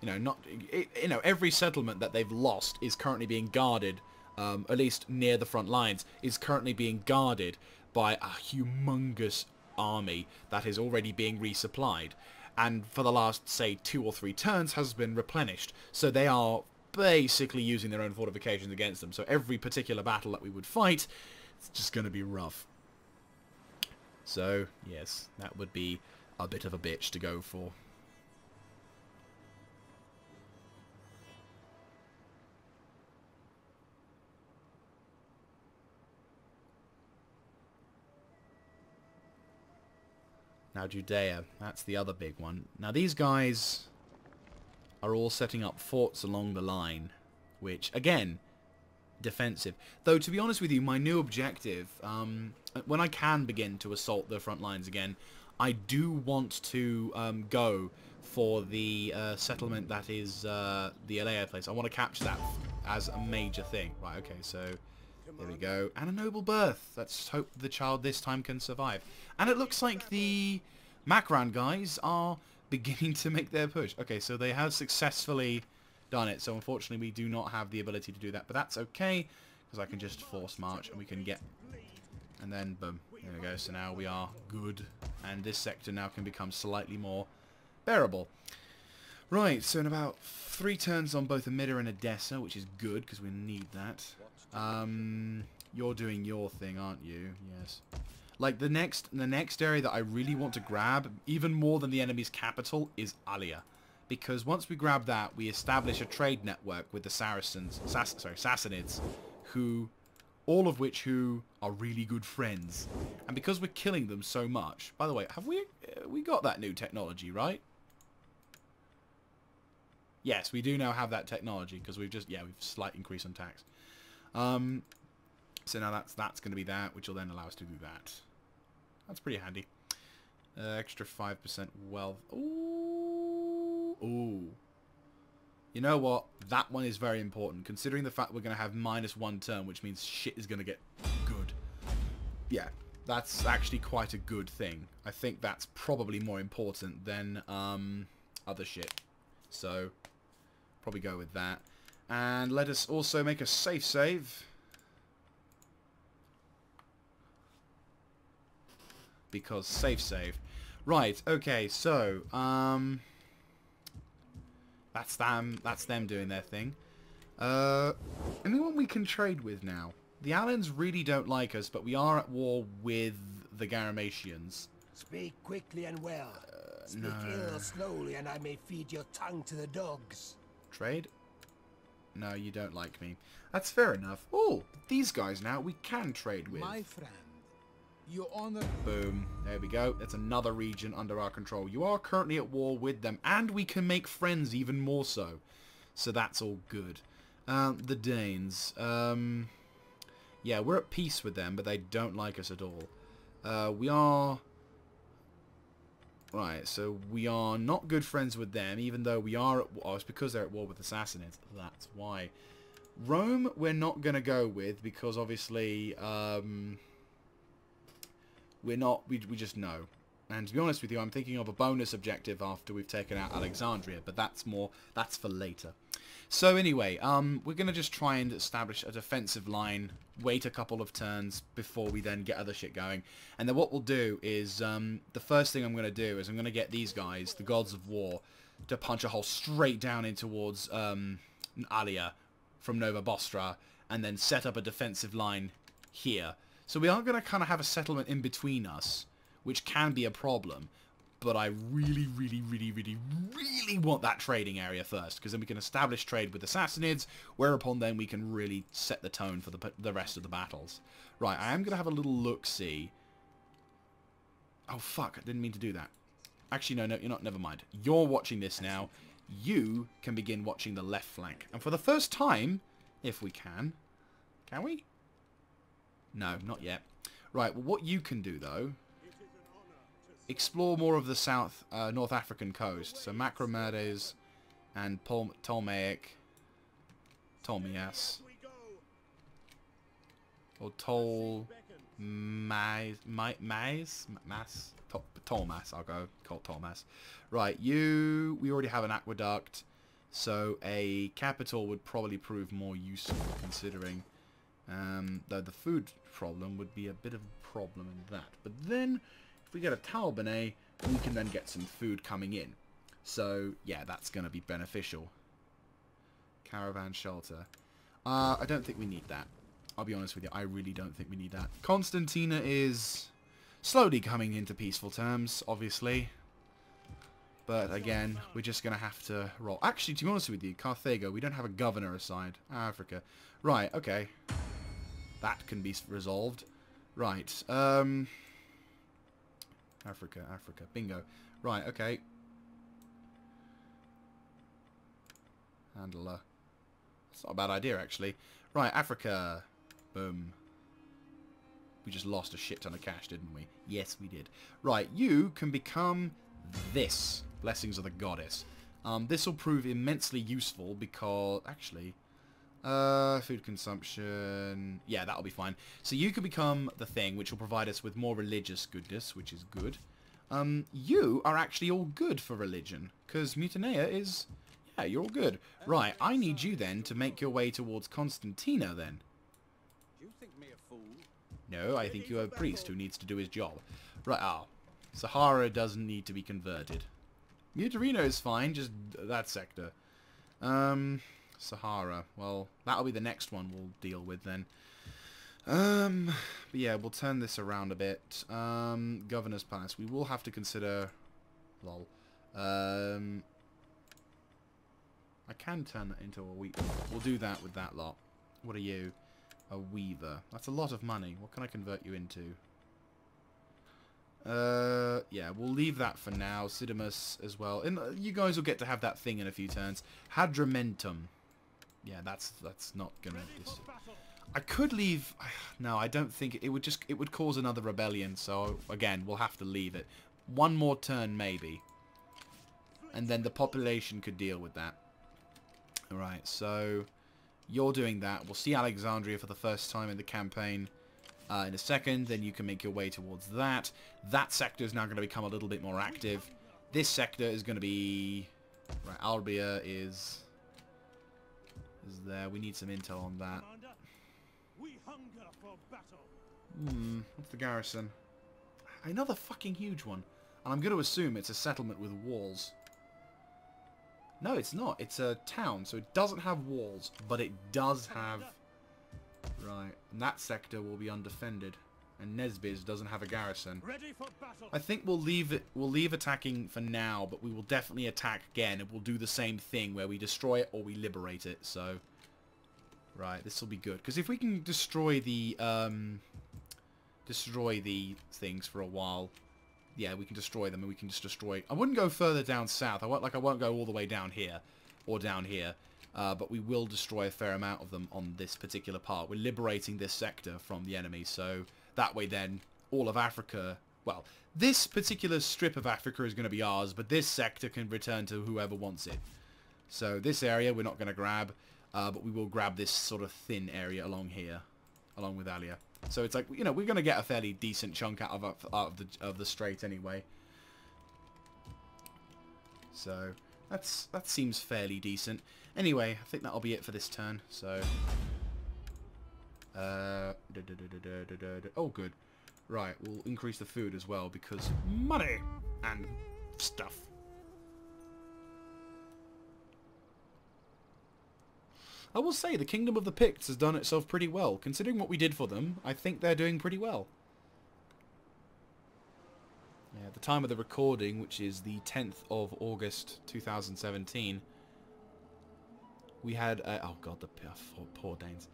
know, every settlement that they've lost is currently being guarded, at least near the front lines, is currently being guarded by a humongous army that is already being resupplied, and for the last, say, 2 or 3 turns has been replenished. So they are basically using their own fortifications against them. So every particular battle that we would fight, it's just going to be rough. So, yes, that would be a bit of a bitch to go for. Now Judea, that's the other big one. Now these guys are all setting up forts along the line, which, again, defensive. Though, to be honest with you, my new objective, when I can begin to assault the front lines again, I do want to go for the settlement that is the Alea place. I want to capture that as a major thing. Right, okay, so... there we go. And a noble birth. Let's hope the child this time can survive. And it looks like the Macran guys are beginning to make their push. Okay, so they have successfully done it. So unfortunately we do not have the ability to do that. But that's okay, because I can just force march and we can get... and then boom. There we go. So now we are good. And this sector now can become slightly more bearable. Right, so in about 3 turns on both Amida and Edessa, which is good, because we need that. You're doing your thing, aren't you? Yes. Like, the next area that I really want to grab, even more than the enemy's capital, is Alia. Because once we grab that, we establish a trade network with the Saracens, Sassanids, all of which are really good friends. And because we're killing them so much... by the way, have we got that new technology, right? Yes, we do now have that technology, because we've just... yeah, we've slight increase on tax. So now that's going to be that, which will then allow us to do that. That's pretty handy. Extra 5% wealth. Ooh. Ooh. You know what? That one is very important, considering the fact we're going to have -1 turn, which means shit is going to get good. Yeah, that's actually quite a good thing. I think that's probably more important than other shit. So, probably go with that. And let us also make a safe save. Because safe save. Right, okay, so, that's them doing their thing. Anyone we can trade with now? The Alans really don't like us, but we are at war with the Garamatians. Speak quickly and well. Speak no. ill slowly, and I may feed your tongue to the dogs. Trade? No, you don't like me. That's fair enough. Oh, these guys now we can trade with. My friend, your honor... Boom. There we go. That's another region under our control. You are currently at war with them, and we can make friends even more so. So that's all good. The Danes. Yeah, we're at peace with them, but they don't like us at all. We are... Right, so we are not good friends with them, even though we are at war. Oh, it's because they're at war with the Sassanids. That's why. Rome, we're not going to go with, because obviously, we're not, we just know. And to be honest with you, I'm thinking of a bonus objective after we've taken out Alexandria, but that's for later. So anyway, we're going to just try and establish a defensive line, wait a couple of turns before we then get other shit going. And then what we'll do is, the first thing I'm going to do is I'm going to get these guys, the Gods of War, to punch a hole straight down in towards Alia from Nova Bostra, and then set up a defensive line here. So we are going to kind of have a settlement in between us, which can be a problem. But I really, really, really, really, really want that trading area first, because then we can establish trade with the Sassanids, whereupon then we can really set the tone for the rest of the battles. Right, I am going to have a little look-see. Oh, fuck, I didn't mean to do that. Actually, no, you're not, never mind. You're watching this now. You can begin watching the left flank. And for the first time, if we can we? No, not yet. Right, well, what you can do, though... Explore more of the North African coast. So Macromedes and Ptolemaic. Or Ptolemas, I'll go. Call it Ptolemas. Right, we already have an aqueduct. So a capital would probably prove more useful, considering though the food problem would be a bit of a problem in that. But then... if we get a Talbane, we can then get some food coming in. So, yeah, that's going to be beneficial. Caravan shelter. I don't think we need that. I'll be honest with you, I really don't think we need that. Constantina is slowly coming into peaceful terms, obviously. But, again, we're just going to have to roll. Actually, to be honest with you, Carthago, we don't have a governor assigned. Africa. Right, okay. That can be resolved. Right, Africa. Bingo. Right, okay. Handler. That's not a bad idea, actually. Right, Africa. Boom. We just lost a shit ton of cash, didn't we? Yes, we did. Right, you can become this. Blessings of the Goddess. This will prove immensely useful because... actually... food consumption... yeah, that'll be fine. So you can become the thing, which will provide us with more religious goodness, which is good. You are actually all good for religion, because Mutanea is... yeah, you're all good. Right, I need you then to make your way towards Constantina then. Do you think me a fool? No, I think you're a priest who needs to do his job. Right, Sahara doesn't need to be converted. Mutarino is fine, just that sector. Sahara. Well, that'll be the next one we'll deal with then. But yeah, we'll turn this around a bit. Governor's Palace. We will have to consider... lol. I can turn that into a weaver. We'll do that with that lot. What are you? A weaver. That's a lot of money. What can I convert you into? Yeah, we'll leave that for now. Sidimus as well. And you guys will get to have that thing in a few turns. Hadramentum. Yeah, that's not gonna... I could leave... no, I don't think... it would cause another rebellion, so again, we'll have to leave it. One more turn, maybe. And then the population could deal with that. Alright, so... you're doing that. We'll see Alexandria for the first time in the campaign in a second. Then you can make your way towards that. That sector is now going to become a little bit more active. This sector is going to be... right, Albia is there. We need some intel on that. We hunger for battle. What's the garrison? Another fucking huge one. And I'm going to assume it's a settlement with walls. No, it's not. It's a town, so it doesn't have walls, but it does have Right, and that sector will be undefended. And Nesbiz doesn't have a garrison. Ready for battle. I think we'll leave attacking for now, but we will definitely attack again, and we'll do the same thing where we destroy it or we liberate it. So, right, this will be good, because if we can destroy the things for a while, yeah, we can destroy them, and we can just destroy. I wouldn't go further down south. I won't go all the way down here or down here, but we will destroy a fair amount of them on this particular part. We're liberating this sector from the enemy, so. That way then, all of Africa, well, this particular strip of Africa is going to be ours, but this sector can return to whoever wants it. So this area we're not going to grab, but we will grab this sort of thin area along here, along with Alia. So it's like, you know, we're going to get a fairly decent chunk out of the strait anyway. So that seems fairly decent. Anyway, I think that'll be it for this turn. So. Oh, good. Right, we'll increase the food as well because money and stuff. I will say the Kingdom of the Picts has done itself pretty well. Considering what we did for them, I think they're doing pretty well. Yeah, at the time of the recording, which is the 10th of August 2017, we had... oh god, the poor Danes.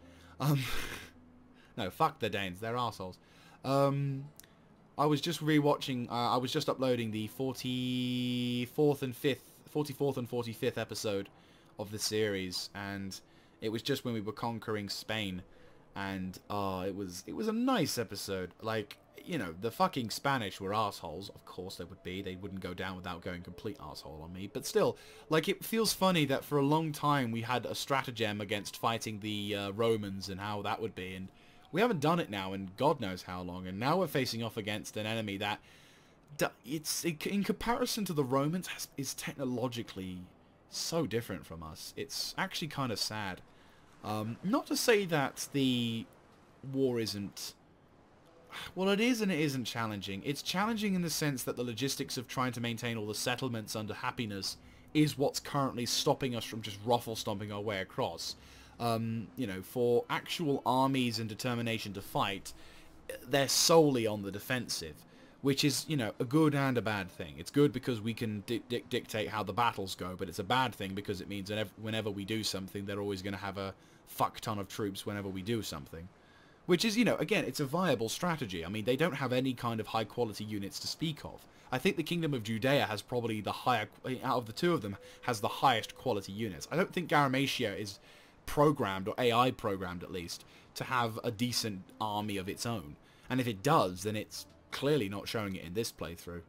No, fuck the Danes. They're arseholes. I was just rewatching. I was just uploading the 44th and 45th episode of the series, and it was just when we were conquering Spain, and it was a nice episode. Like, you know, the fucking Spanish were arseholes. Of course they would be. They wouldn't go down without going complete arsehole on me. But still, like, it feels funny that for a long time we had a stratagem against fighting the Romans and how that would be, and we haven't done it now in God knows how long, and now we're facing off against an enemy that, in comparison to the Romans, is technologically so different from us. It's actually kind of sad. Not to say that the war isn't... Well, it is and it isn't challenging. It's challenging in the sense that the logistics of trying to maintain all the settlements under happiness is what's currently stopping us from just ruffle-stomping our way across. You know, for actual armies and determination to fight, they're solely on the defensive, which is, you know, a good and a bad thing. It's good because we can dictate how the battles go, but it's a bad thing because it means that whenever we do something, they're always going to have a fuck ton of troops whenever we do something. Which is, you know, again, it's a viable strategy. I mean, they don't have any kind of high-quality units to speak of. I think the Kingdom of Judea has probably the higher, out of the two of them, has the highest quality units. I don't think Garamecia is programmed, or AI programmed at least, to have a decent army of its own. And if it does, then it's clearly not showing it in this playthrough.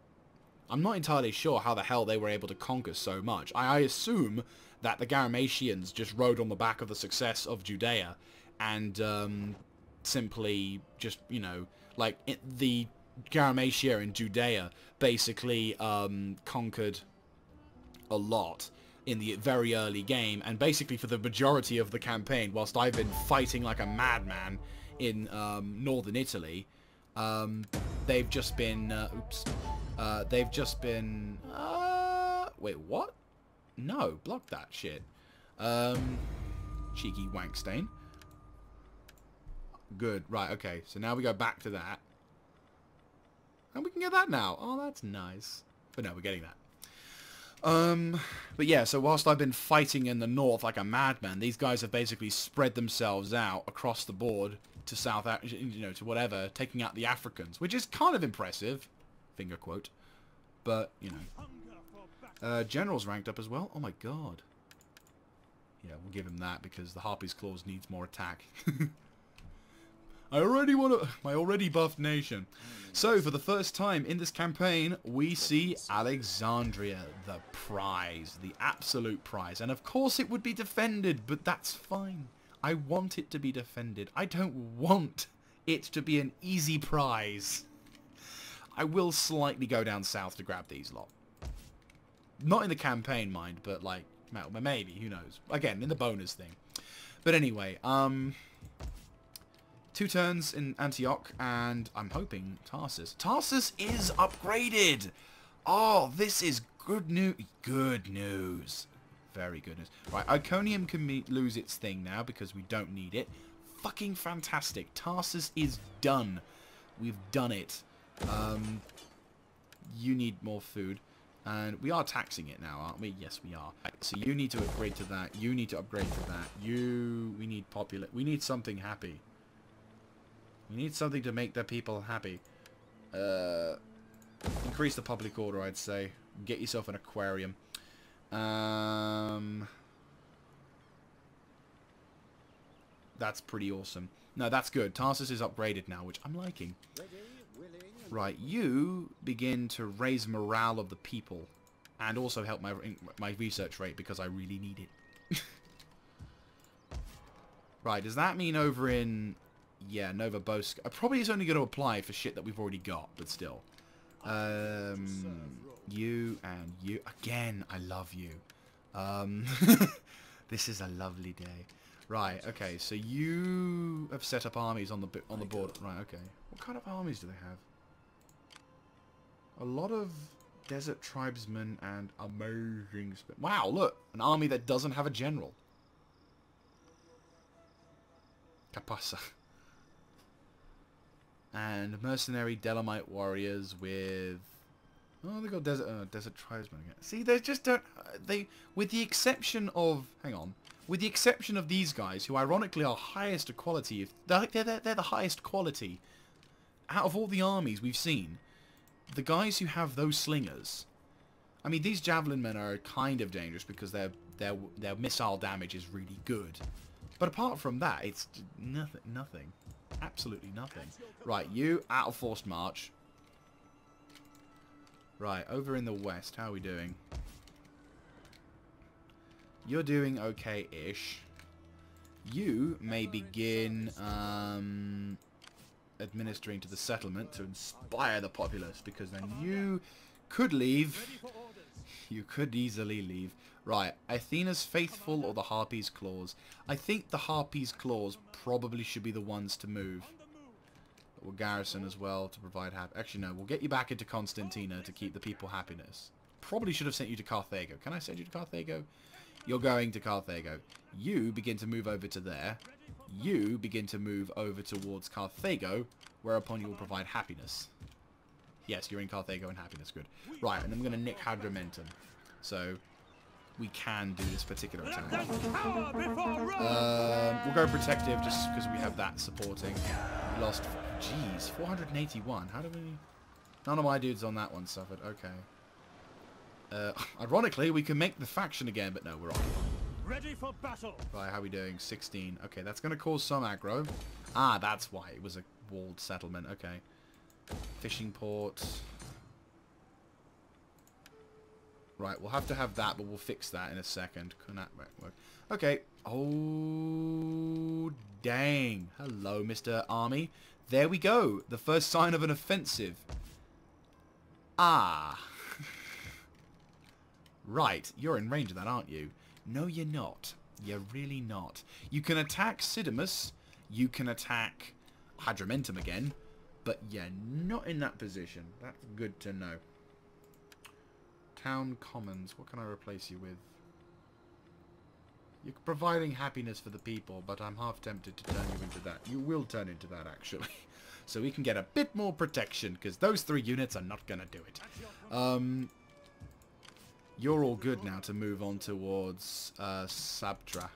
I'm not entirely sure how the hell they were able to conquer so much. I assume that the Garamatians just rode on the back of the success of Judea, and simply just, you know, like, the Garamacia in Judea basically conquered a lot in the very early game, and basically for the majority of the campaign, whilst I've been fighting like a madman in northern Italy, they've just been, wait, what? No, block that shit. Cheeky wankstain. Good, right, okay, so now we go back to that. And we can get that now. Oh, that's nice. But no, we're getting that. But yeah, so whilst I've been fighting in the north like a madman, these guys have basically spread themselves out across the board to South, you know, to whatever, taking out the Africans, which is kind of impressive, finger quote. But, you know, General's ranked up as well. Oh my god. Yeah, we'll give him that because the Harpy's Claws needs more attack. I already want to... my already buffed nation. So, for the first time in this campaign, we see Alexandria, the prize. The absolute prize. And of course it would be defended, but that's fine. I want it to be defended. I don't want it to be an easy prize. I will slightly go down south to grab these lot. Not in the campaign, mind, but like, well, maybe, who knows. Again, in the bonus thing. But anyway, 2 turns in Antioch, and I'm hoping Tarsus. Tarsus is upgraded! Oh, this is good news. Good news. Very good news. Right, Iconium can lose its thing now because we don't need it. fucking fantastic. Tarsus is done. We've done it. You need more food. And we are taxing it now, aren't we? Yes, we are. So you need to upgrade to that. You need to upgrade to that. We need popular. We need something happy. We need something to make the people happy. Increase the public order, I'd say. Get yourself an aquarium. That's pretty awesome. No, that's good. Tarsus is upgraded now, which I'm liking. Right, you begin to raise morale of the people. And also help my research rate, because I really need it. Right, does that mean over in... Yeah, Nova Bosk... probably is only going to apply for shit that we've already got, but still. You and you... Again, I love you. This is a lovely day. Right, okay, so you have set up armies on the board. Right, okay. What kind of armies do they have? A lot of desert tribesmen and amazing... Wow, look! An army that doesn't have a general. Capasa. And mercenary Delamite warriors with... Oh, they got desert tribesmen again. See, they just don't... with the exception of... Hang on. With the exception of these guys, who ironically are highest quality... They're the highest quality. Out of all the armies we've seen, the guys who have those slingers... I mean, these javelin men are kind of dangerous because their missile damage is really good. But apart from that, it's nothing. Absolutely nothing. Right, you out of forced march. Right, over in the west, how are we doing? You're doing okay-ish. You may begin administering to the settlement to inspire the populace, because then you could leave. You could easily leave. Right, Athena's Faithful or the Harpies' Claws? I think the Harpies' Claws probably should be the ones to move. We'll garrison as well to provide Actually, no, we'll get you back into Constantina to keep the people happiness. Probably should have sent you to Carthago. Can I send you to Carthago? You're going to Carthago. You begin to move over to there. You begin to move over towards Carthago, whereupon you will provide happiness. Yes, you're in Carthago and happiness. Good. Right, and I'm going to nick Hadramentum. So... we can do this particular attack. We'll go protective just because we have that supporting. We lost... Jeez, 481. How do we... None of my dudes on that one suffered. Okay. Ironically, we can make the faction again, but no, we're off. Ready for battle. Right, how are we doing? 16. Okay, that's going to cause some aggro. Ah, that's why. It was a walled settlement. Okay. Fishing port... Right, we'll have to have that, but we'll fix that in a second. Okay. Oh, dang. Hello, Mr. Army. There we go. The first sign of an offensive. Ah. Right, you're in range of that, aren't you? No, you're not. You're really not. You can attack Sidimus. You can attack Hadramentum again. But you're not in that position. That's good to know. Town Commons. What can I replace you with? You're providing happiness for the people, but I'm half tempted to turn you into that. You will turn into that, actually. So we can get a bit more protection, because those 3 units are not going to do it. You're all good now to move on towards Sabtra.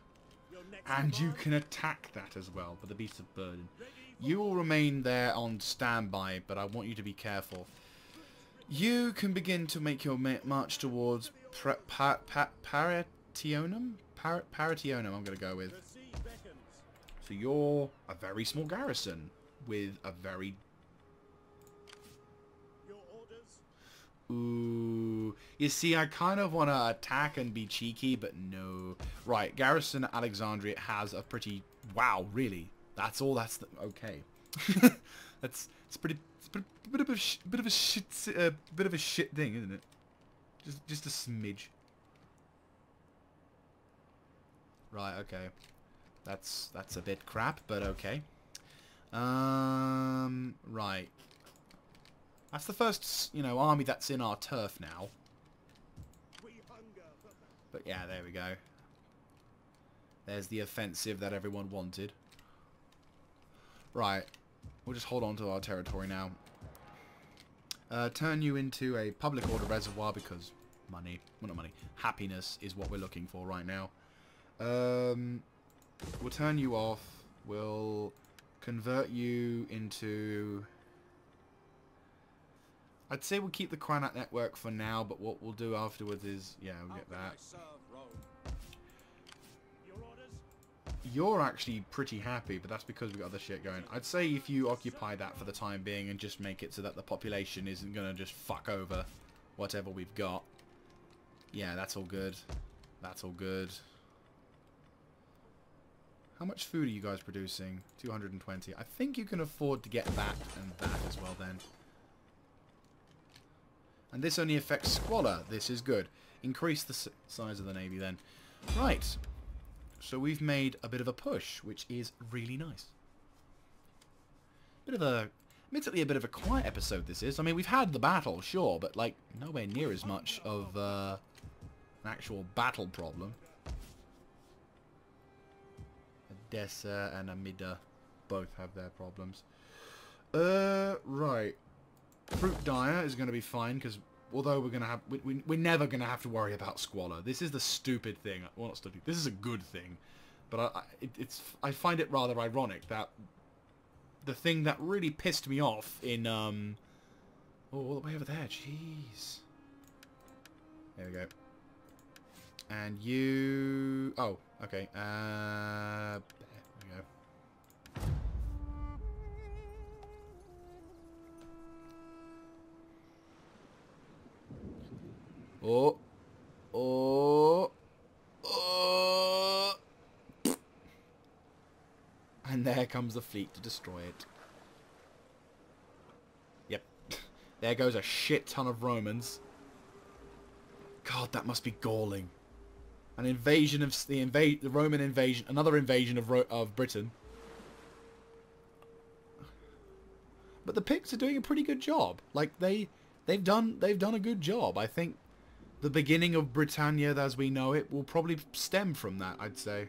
And you can attack that as well, for the Beast of Burden. You will remain there on standby, but I want you to be careful. You can begin to make your march towards Parationum? Parationum, I'm going to go with. So you're a very small garrison with a very... Ooh. You see, I kind of want to attack and be cheeky, but no. Right, garrison Alexandria has a pretty... Wow, really? That's all? That's... Okay. It's pretty... Bit of a shit thing, isn't it? Just a smidge. Right, okay. That's a bit crap, but okay. Right. That's the first, army that's in our turf now. But yeah, there we go. There's the offensive that everyone wanted. Right. We'll just hold on to our territory now. Turn you into a public order reservoir because money. Well, not money. Happiness is what we're looking for right now. We'll turn you off. We'll convert you into... I'd say we'll keep the Cranat network for now, but what we'll do afterwards is... Yeah, we'll get that. You're actually pretty happy, but that's because we've got other shit going. I'd say if you occupy that for the time being and just make it so that the population isn't going to just fuck over whatever we've got. Yeah, that's all good. That's all good. How much food are you guys producing? 220. I think you can afford to get that and that as well then. And this only affects squalor. This is good. Increase the size of the navy then. Right. So we've made a bit of a push, which is really nice. Admittedly a bit of a quiet episode this is. I mean, we've had the battle, sure, but like nowhere near as much of an actual battle problem. Edessa and Amida both have their problems. Right. Fruit dyer is going to be fine because although we're going to have, we're never going to have to worry about squalor. This is the stupid thing. Well, not stupid. This is a good thing, but I find it rather ironic that the thing that really pissed me off in oh, all the way over there. Jeez. There we go. And you. Oh, okay. There we go. Oh. Oh. Oh. And there comes the fleet to destroy it. Yep. There goes a shit ton of Romans. God, that must be galling. An invasion of the Roman invasion, another invasion of Britain. But the Picts are doing a pretty good job. Like they've done a good job. I think the beginning of Britannia as we know it will probably stem from that, I'd say.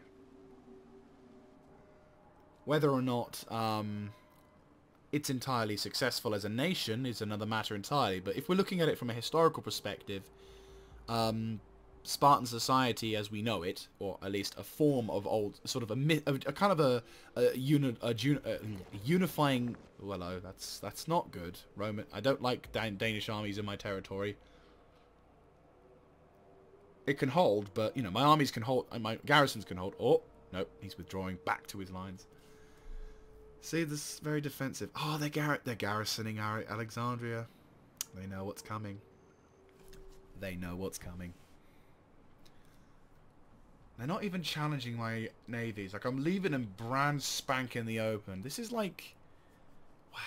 Whether or not it's entirely successful as a nation is another matter entirely. But if we're looking at it from a historical perspective, Spartan society as we know it, or at least a form of old, sort of a kind of a unifying. Well, oh, that's not good. Roman. I don't like Danish armies in my territory. It can hold, but you know my armies can hold, and my garrisons can hold. Oh no, he's withdrawing back to his lines. See, this is very defensive. Oh, they're garrisoning Alexandria. They know what's coming. They know what's coming. They're not even challenging my navies. Like, I'm leaving them brand spank in the open. This is like... Wow.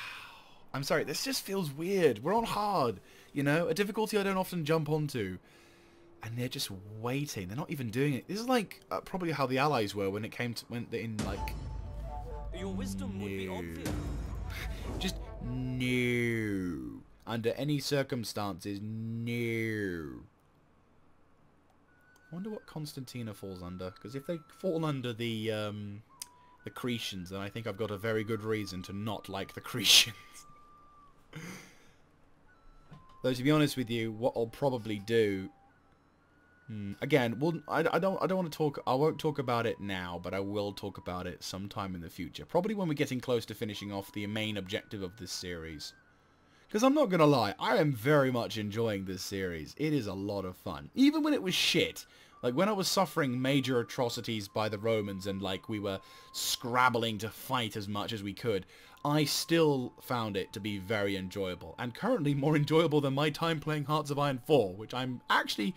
I'm sorry, this just feels weird. We're on hard, you know? A difficulty I don't often jump onto. And they're just waiting. They're not even doing it. This is like probably how the Allies were when it came to... when they're in, like... Your wisdom would be obvious. Just no. Under any circumstances, no. I wonder what Constantina falls under, because if they fall under the Cretians, then I think I've got a very good reason to not like the Cretians. Though to be honest with you, what I'll probably do, again, well, I don't want to talk. I won't talk about it now, but I will talk about it sometime in the future. Probably when we're getting close to finishing off the main objective of this series. Because I'm not gonna lie, I am very much enjoying this series. It is a lot of fun, even when it was shit. Like when I was suffering major atrocities by the Romans and like we were scrabbling to fight as much as we could, I still found it to be very enjoyable. And currently more enjoyable than my time playing Hearts of Iron 4, which I'm actually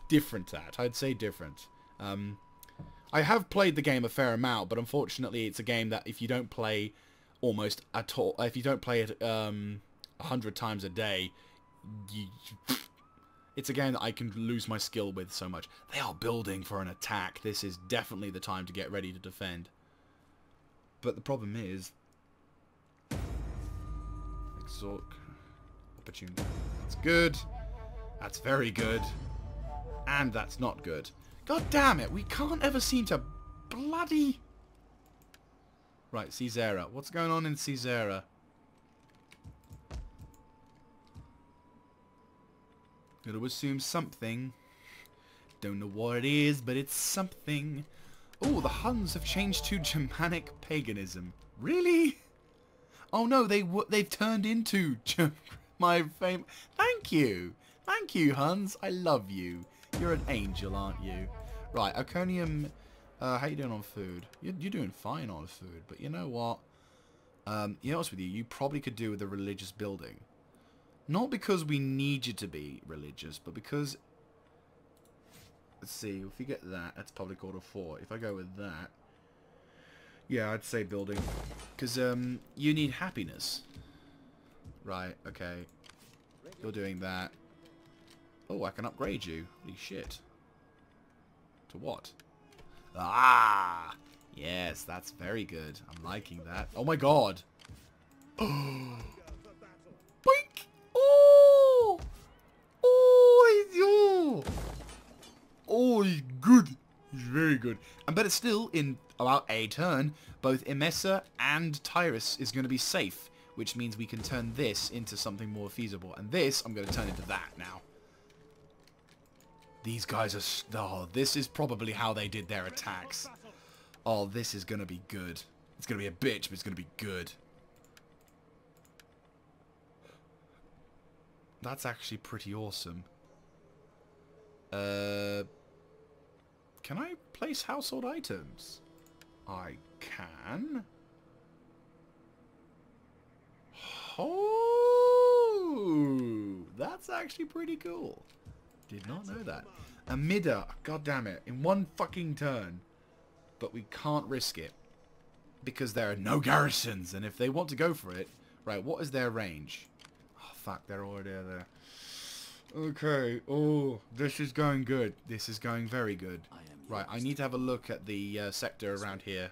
different at. I'd say different. I have played the game a fair amount, but unfortunately it's a game that if you don't play almost at all, if you don't play it 100 times a day, it's a game that I can lose my skill with so much. They are building for an attack. This is definitely the time to get ready to defend. But the problem is... Exort... Opportunity. That's good. That's very good. And that's not good. God damn it, we can't ever seem to bloody... Right, Caesarea. What's going on in Caesarea? Gotta assume something. Don't know what it is, but it's something. Oh, the Huns have changed to Germanic paganism. Really? Oh no, they've turned into my fame. Thank you, Huns. I love you. You're an angel, aren't you? Right, Iconium. How you doing on food? You're doing fine on food, but you know what? You know what's with you? You probably could do with a religious building. Not because we need you to be religious, but because... Let's see, if you get that, that's probably called a 4. If I go with that... Yeah, I'd say building. Because, you need happiness. Right, okay. You're doing that. Oh, I can upgrade you. Holy shit. To what? Ah! Yes, that's very good. I'm liking that. Oh my god! Boink! Oh! Oh, he's you! Oh, he's good. He's very good. And but it's still, in about a turn, both Emesa and Tyrus is going to be safe, which means we can turn this into something more feasible. And this, I'm going to turn into that now. These guys are... Oh, this is probably how they did their attacks. Oh, this is going to be good. It's going to be a bitch, but it's going to be good. That's actually pretty awesome. Can I place household items? I can. Oh, that's actually pretty cool. Did not know that. Amida, god damn it, in one fucking turn. But we can't risk it. Because there are no garrisons, and if they want to go for it... Right, what is their range? Oh, fuck, they're already there. Okay, oh, this is going good. This is going very good. Right, I need to have a look at the sector around here.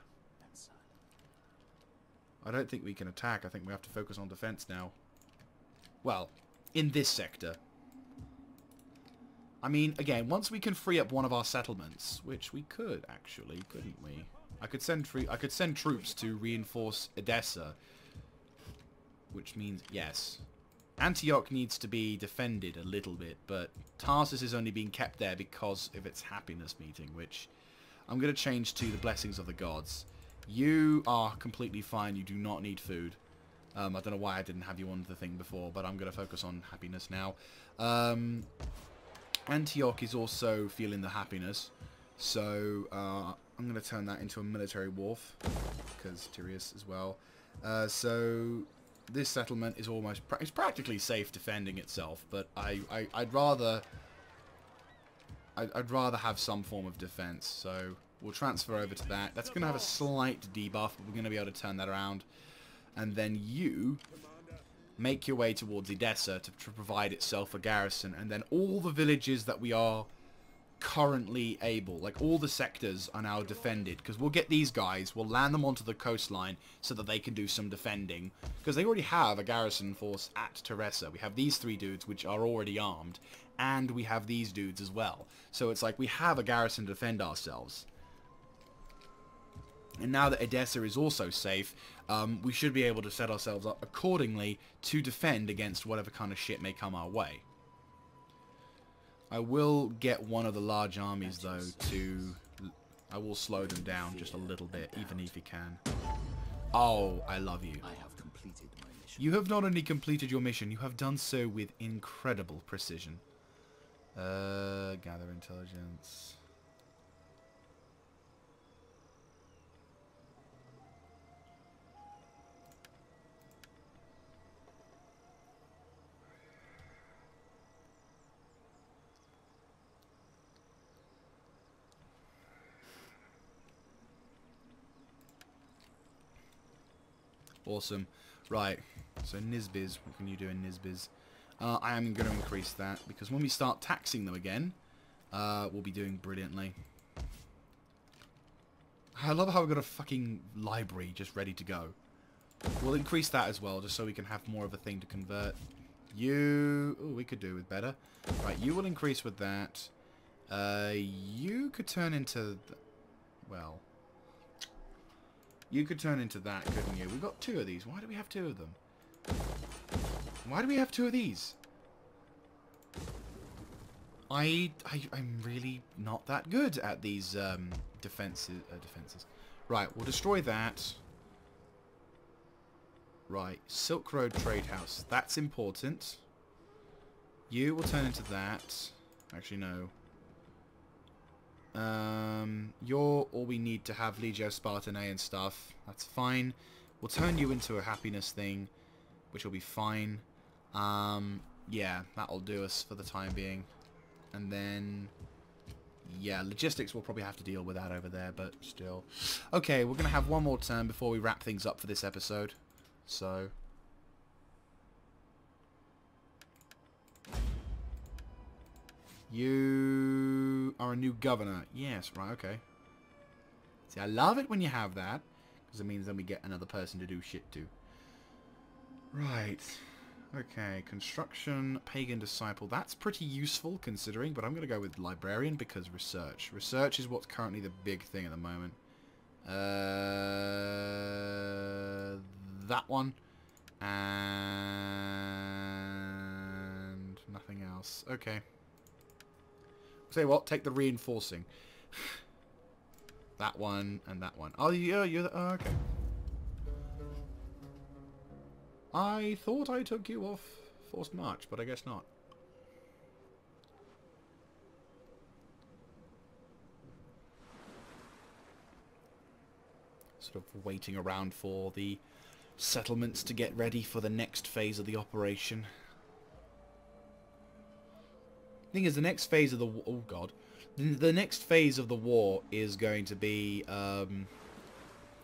I don't think we can attack. I think we have to focus on defense now. Well, in this sector. I mean, again, once we can free up one of our settlements, which we could actually, couldn't we? I could send troops to reinforce Edessa, which means yes. Antioch needs to be defended a little bit, but Tarsus is only being kept there because of its happiness meeting, which I'm going to change to the blessings of the gods. You are completely fine. You do not need food. I don't know why I didn't have you on the thing before, but I'm going to focus on happiness now. Antioch is also feeling the happiness, so I'm going to turn that into a military wharf, because Tyrius as well. So this settlement is almost it's practically safe defending itself, but I'd rather have some form of defense. So we'll transfer over to that. That's going to have a slight debuff, but we're going to be able to turn that around. And then you make your way towards Edessa to provide itself a garrison, and then all the villages that we are currently able, like all the sectors, are now defended, because we'll get these guys, we'll land them onto the coastline so that they can do some defending, because they already have a garrison force at Teresa. We have these 3 dudes which are already armed, and we have these dudes as well, so it's like we have a garrison to defend ourselves. And now that Edessa is also safe, we should be able to set ourselves up accordingly to defend against whatever kind of shit may come our way. I will get one of the large armies, though, to... I will slow them down just a little bit, even if you can. Oh, I love you. I have completed my mission. You have not only completed your mission, you have done so with incredible precision. Gather intelligence... Awesome. Right. So Nisbiz, what can you do in Nisbiz? I am going to increase that, because when we start taxing them again, we'll be doing brilliantly. I love how we've got a fucking library just ready to go. We'll increase that as well, just so we can have more of a thing to convert. You... Oh, we could do with better. Right, you will increase with that. You could turn into... Well... You could turn into that, couldn't you? We've got 2 of these. Why do we have 2 of them? Why do we have 2 of these? I'm really not that good at these defenses. Right, we'll destroy that. Right, Silk Road Trade House. That's important. You will turn into that. Actually, no. You're all we need to have Legio Spartan A and stuff. That's fine. We'll turn you into a happiness thing, which will be fine. Yeah, that'll do us for the time being. And then, yeah, logistics we'll probably have to deal with that over there, but still. Okay, we're going to have one more turn before we wrap things up for this episode. So... You are a new governor. Yes, right, okay. See, I love it when you have that, because it means then we get another person to do shit to. Right. Okay, construction, pagan disciple. That's pretty useful, considering, but I'm going to go with librarian because research. Research is what's currently the big thing at the moment. That one. And nothing else. Okay. Say what? Take the reinforcing. That one and that one. Oh, yeah, you're... Oh, okay. I thought I took you off forced march, but I guess not. Sort of waiting around for the settlements to get ready for the next phase of the operation. Thing is, the next phase of the... Oh, God. The next phase of the war is going to be...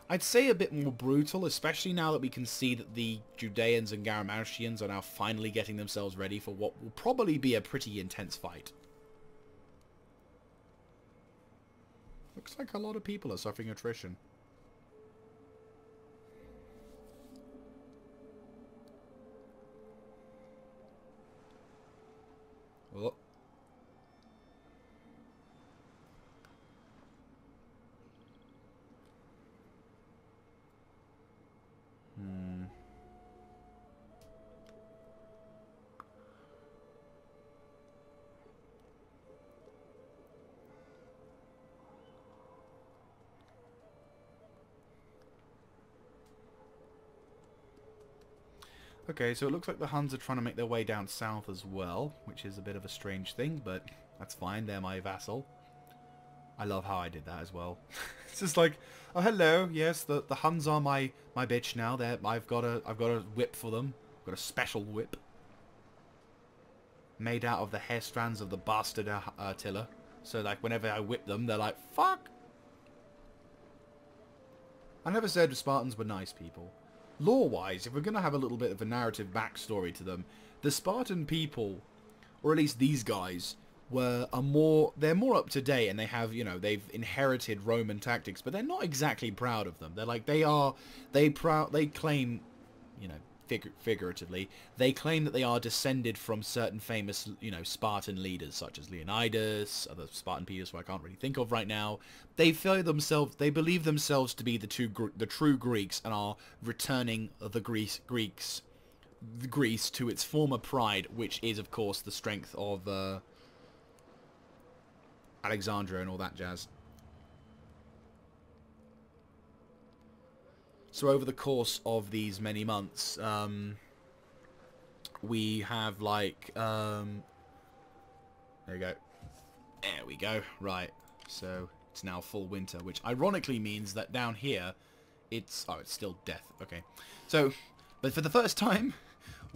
I'd say a bit more brutal, especially now that we can see that the Judeans and Garamantians are now finally getting themselves ready for what will probably be a pretty intense fight. Looks like a lot of people are suffering attrition. Oh. Okay, so it looks like the Huns are trying to make their way down south as well, which is a bit of a strange thing, but that's fine. They're my vassal. I love how I did that as well. It's just like, oh hello, yes, the Huns are my bitch now. I've got a whip for them. I've got a special whip made out of the hair strands of the bastard Attila. So like whenever I whip them, they're like, fuck. I never said the Spartans were nice people. Lore-wise, if we're going to have a little bit of a narrative backstory to them, the Spartan people, or at least these guys, they're more up to date, and they have, you know, they've inherited Roman tactics, but they're not exactly proud of them. They're like, they claim, you know, figuratively, they claim that they are descended from certain famous, you know, Spartan leaders, such as Leonidas, other Spartan leaders who I can't really think of right now. They believe themselves to be the true Greeks, and are returning the Greece to its former pride, which is, of course, the strength of Alexandria and all that jazz. So over the course of these many months, we have like, there we go. There we go. Right. So it's now full winter, which ironically means that down here, it's still death. Okay. So, but for the first time,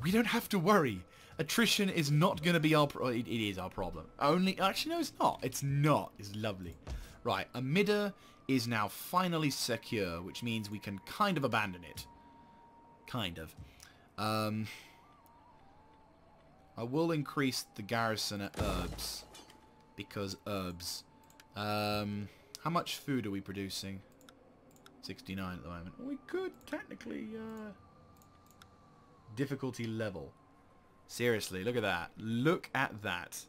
we don't have to worry. Attrition is not going to be it is our problem. Actually, no, it's not. It's not. It's lovely. Right. Amida is now finally secure, which means we can kind of abandon it. Kind of. I will increase the garrison at herbs, because herbs. How much food are we producing? 69 at the moment. We could technically difficulty level. Seriously, look at that. Look at that.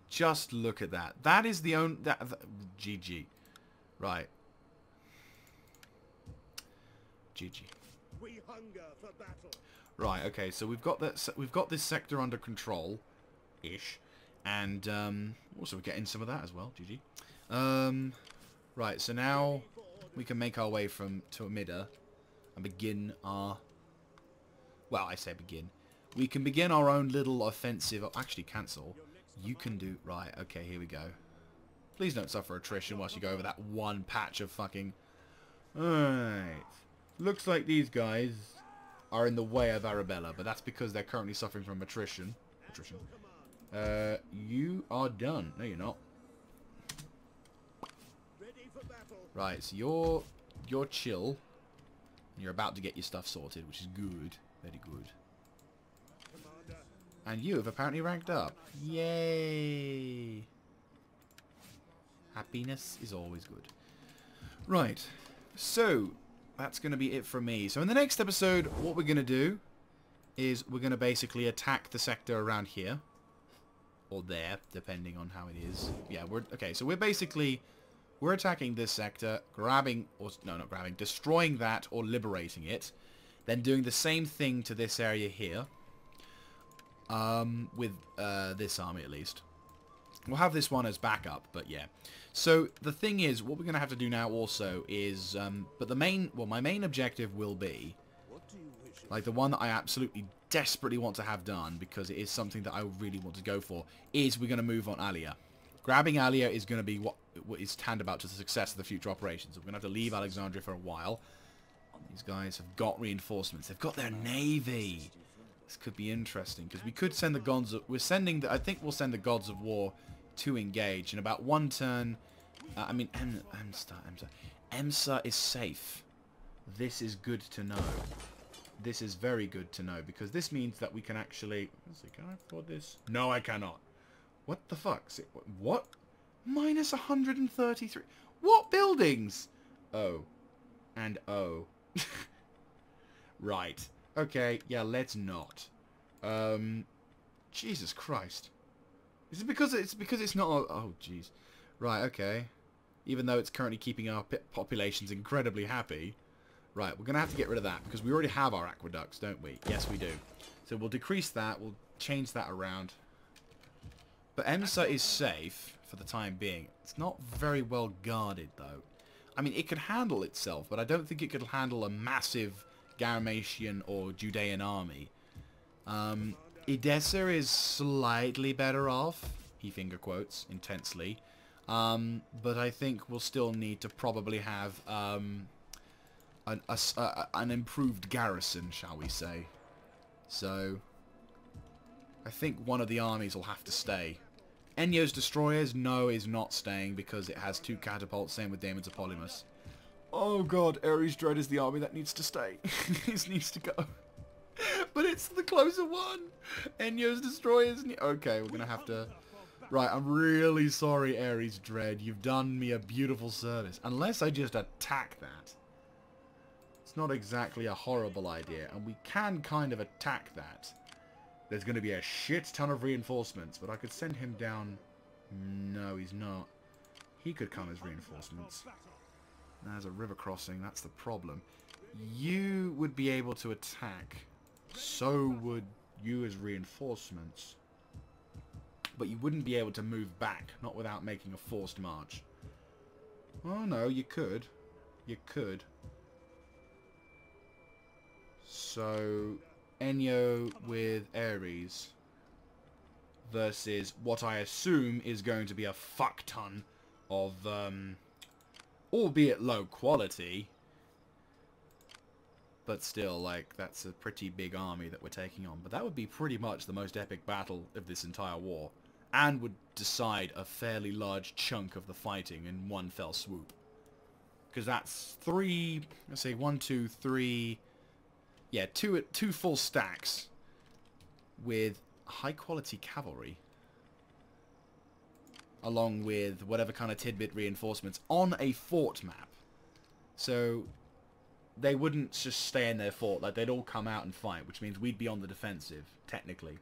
Just look at that. That is the only... GG. Right. GG. We hunger for battle. Right, okay, so we've got that. We've got this sector under control, ish, and also we're getting some of that as well. GG. Right, so now we can make our way from to Amida and begin our. Well, I say begin. We can begin our own little offensive. Oh, actually, cancel. You can do right. Okay, here we go. Please don't suffer attrition whilst you go over that one patch of fucking. Alright. Looks like these guys are in the way of Arabella, but that's because they're currently suffering from attrition. You are done. No, you're not. Right, so you're chill. And you're about to get your stuff sorted, which is good. Very good. And you have apparently ranked up. Yay! Happiness is always good. Right, so that's going to be it from me. So in the next episode, what we're going to do is we're going to basically attack the sector around here. Or there, depending on how it is. Yeah, okay, so we're attacking this sector, grabbing, or no, not grabbing, destroying that or liberating it. Then doing the same thing to this area here. With this army at least. We'll have this one as backup, but yeah. So the thing is, what we're going to have to do now also is, but my main objective will be, like the one that I absolutely desperately want to have done, because it is something that I really want to go for, is we're going to move on Alia. Grabbing Alia is going to be what is tantamount to the success of the future operations. So we're going to have to leave Alexandria for a while. These guys have got reinforcements. They've got their navy. This could be interesting, because we could send the gods of... I think we'll send the gods of war to engage. In about one turn... Emsa is safe. This is good to know. This is very good to know, because this means that we can actually... Let's see, can I afford this? No, I cannot. What the fuck? What? Minus 133. What buildings? Oh. And oh. Right. Okay, yeah, let's not. Jesus Christ. Is it because it's not... Oh, jeez. Right, okay. Even though it's currently keeping our populations incredibly happy. Right, we're going to have to get rid of that, because we already have our aqueducts, don't we? Yes, we do. So we'll decrease that, we'll change that around. But Emsa is safe for the time being. It's not very well guarded, though. I mean, it could handle itself, but I don't think it could handle a massive Garamatian or Judean army. Edessa is slightly better off, he finger quotes intensely. But I think we'll still need to probably have an improved garrison, shall we say. So, I think one of the armies will have to stay. Enyo's destroyers, no, is not staying because it has 2 catapults, same with Damon's Apolymus. Oh god, Ares Dread is the army that needs to stay. This needs to go. But it's the closer one. Enyo's destroyers... Okay, we're going to have to... Right, I'm really sorry, Ares Dread. You've done me a beautiful service. Unless I just attack that. It's not exactly a horrible idea. And we can kind of attack that. There's going to be a shit ton of reinforcements. But I could send him down... No, he's not. He could come as reinforcements. There's a river crossing. That's the problem. You would be able to attack. So would you as reinforcements. But you wouldn't be able to move back. Not without making a forced march. Oh no, you could. You could. So, Enyo with Ares versus what I assume is going to be a fuck ton of, albeit low quality, but still, like, that's a pretty big army that we're taking on. But that would be pretty much the most epic battle of this entire war, and would decide a fairly large chunk of the fighting in one fell swoop. Because that's 3, let's say 1, 2, 3... Yeah, two full stacks with high-quality cavalry, along with whatever kind of tidbit reinforcements on a fort map. So they wouldn't just stay in their fort, like they'd all come out and fight, which means we'd be on the defensive, technically.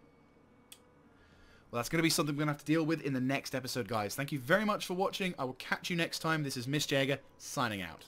Well, that's going to be something we're going to have to deal with in the next episode, guys. Thank you very much for watching. I will catch you next time. This is Miss Jaeger, signing out.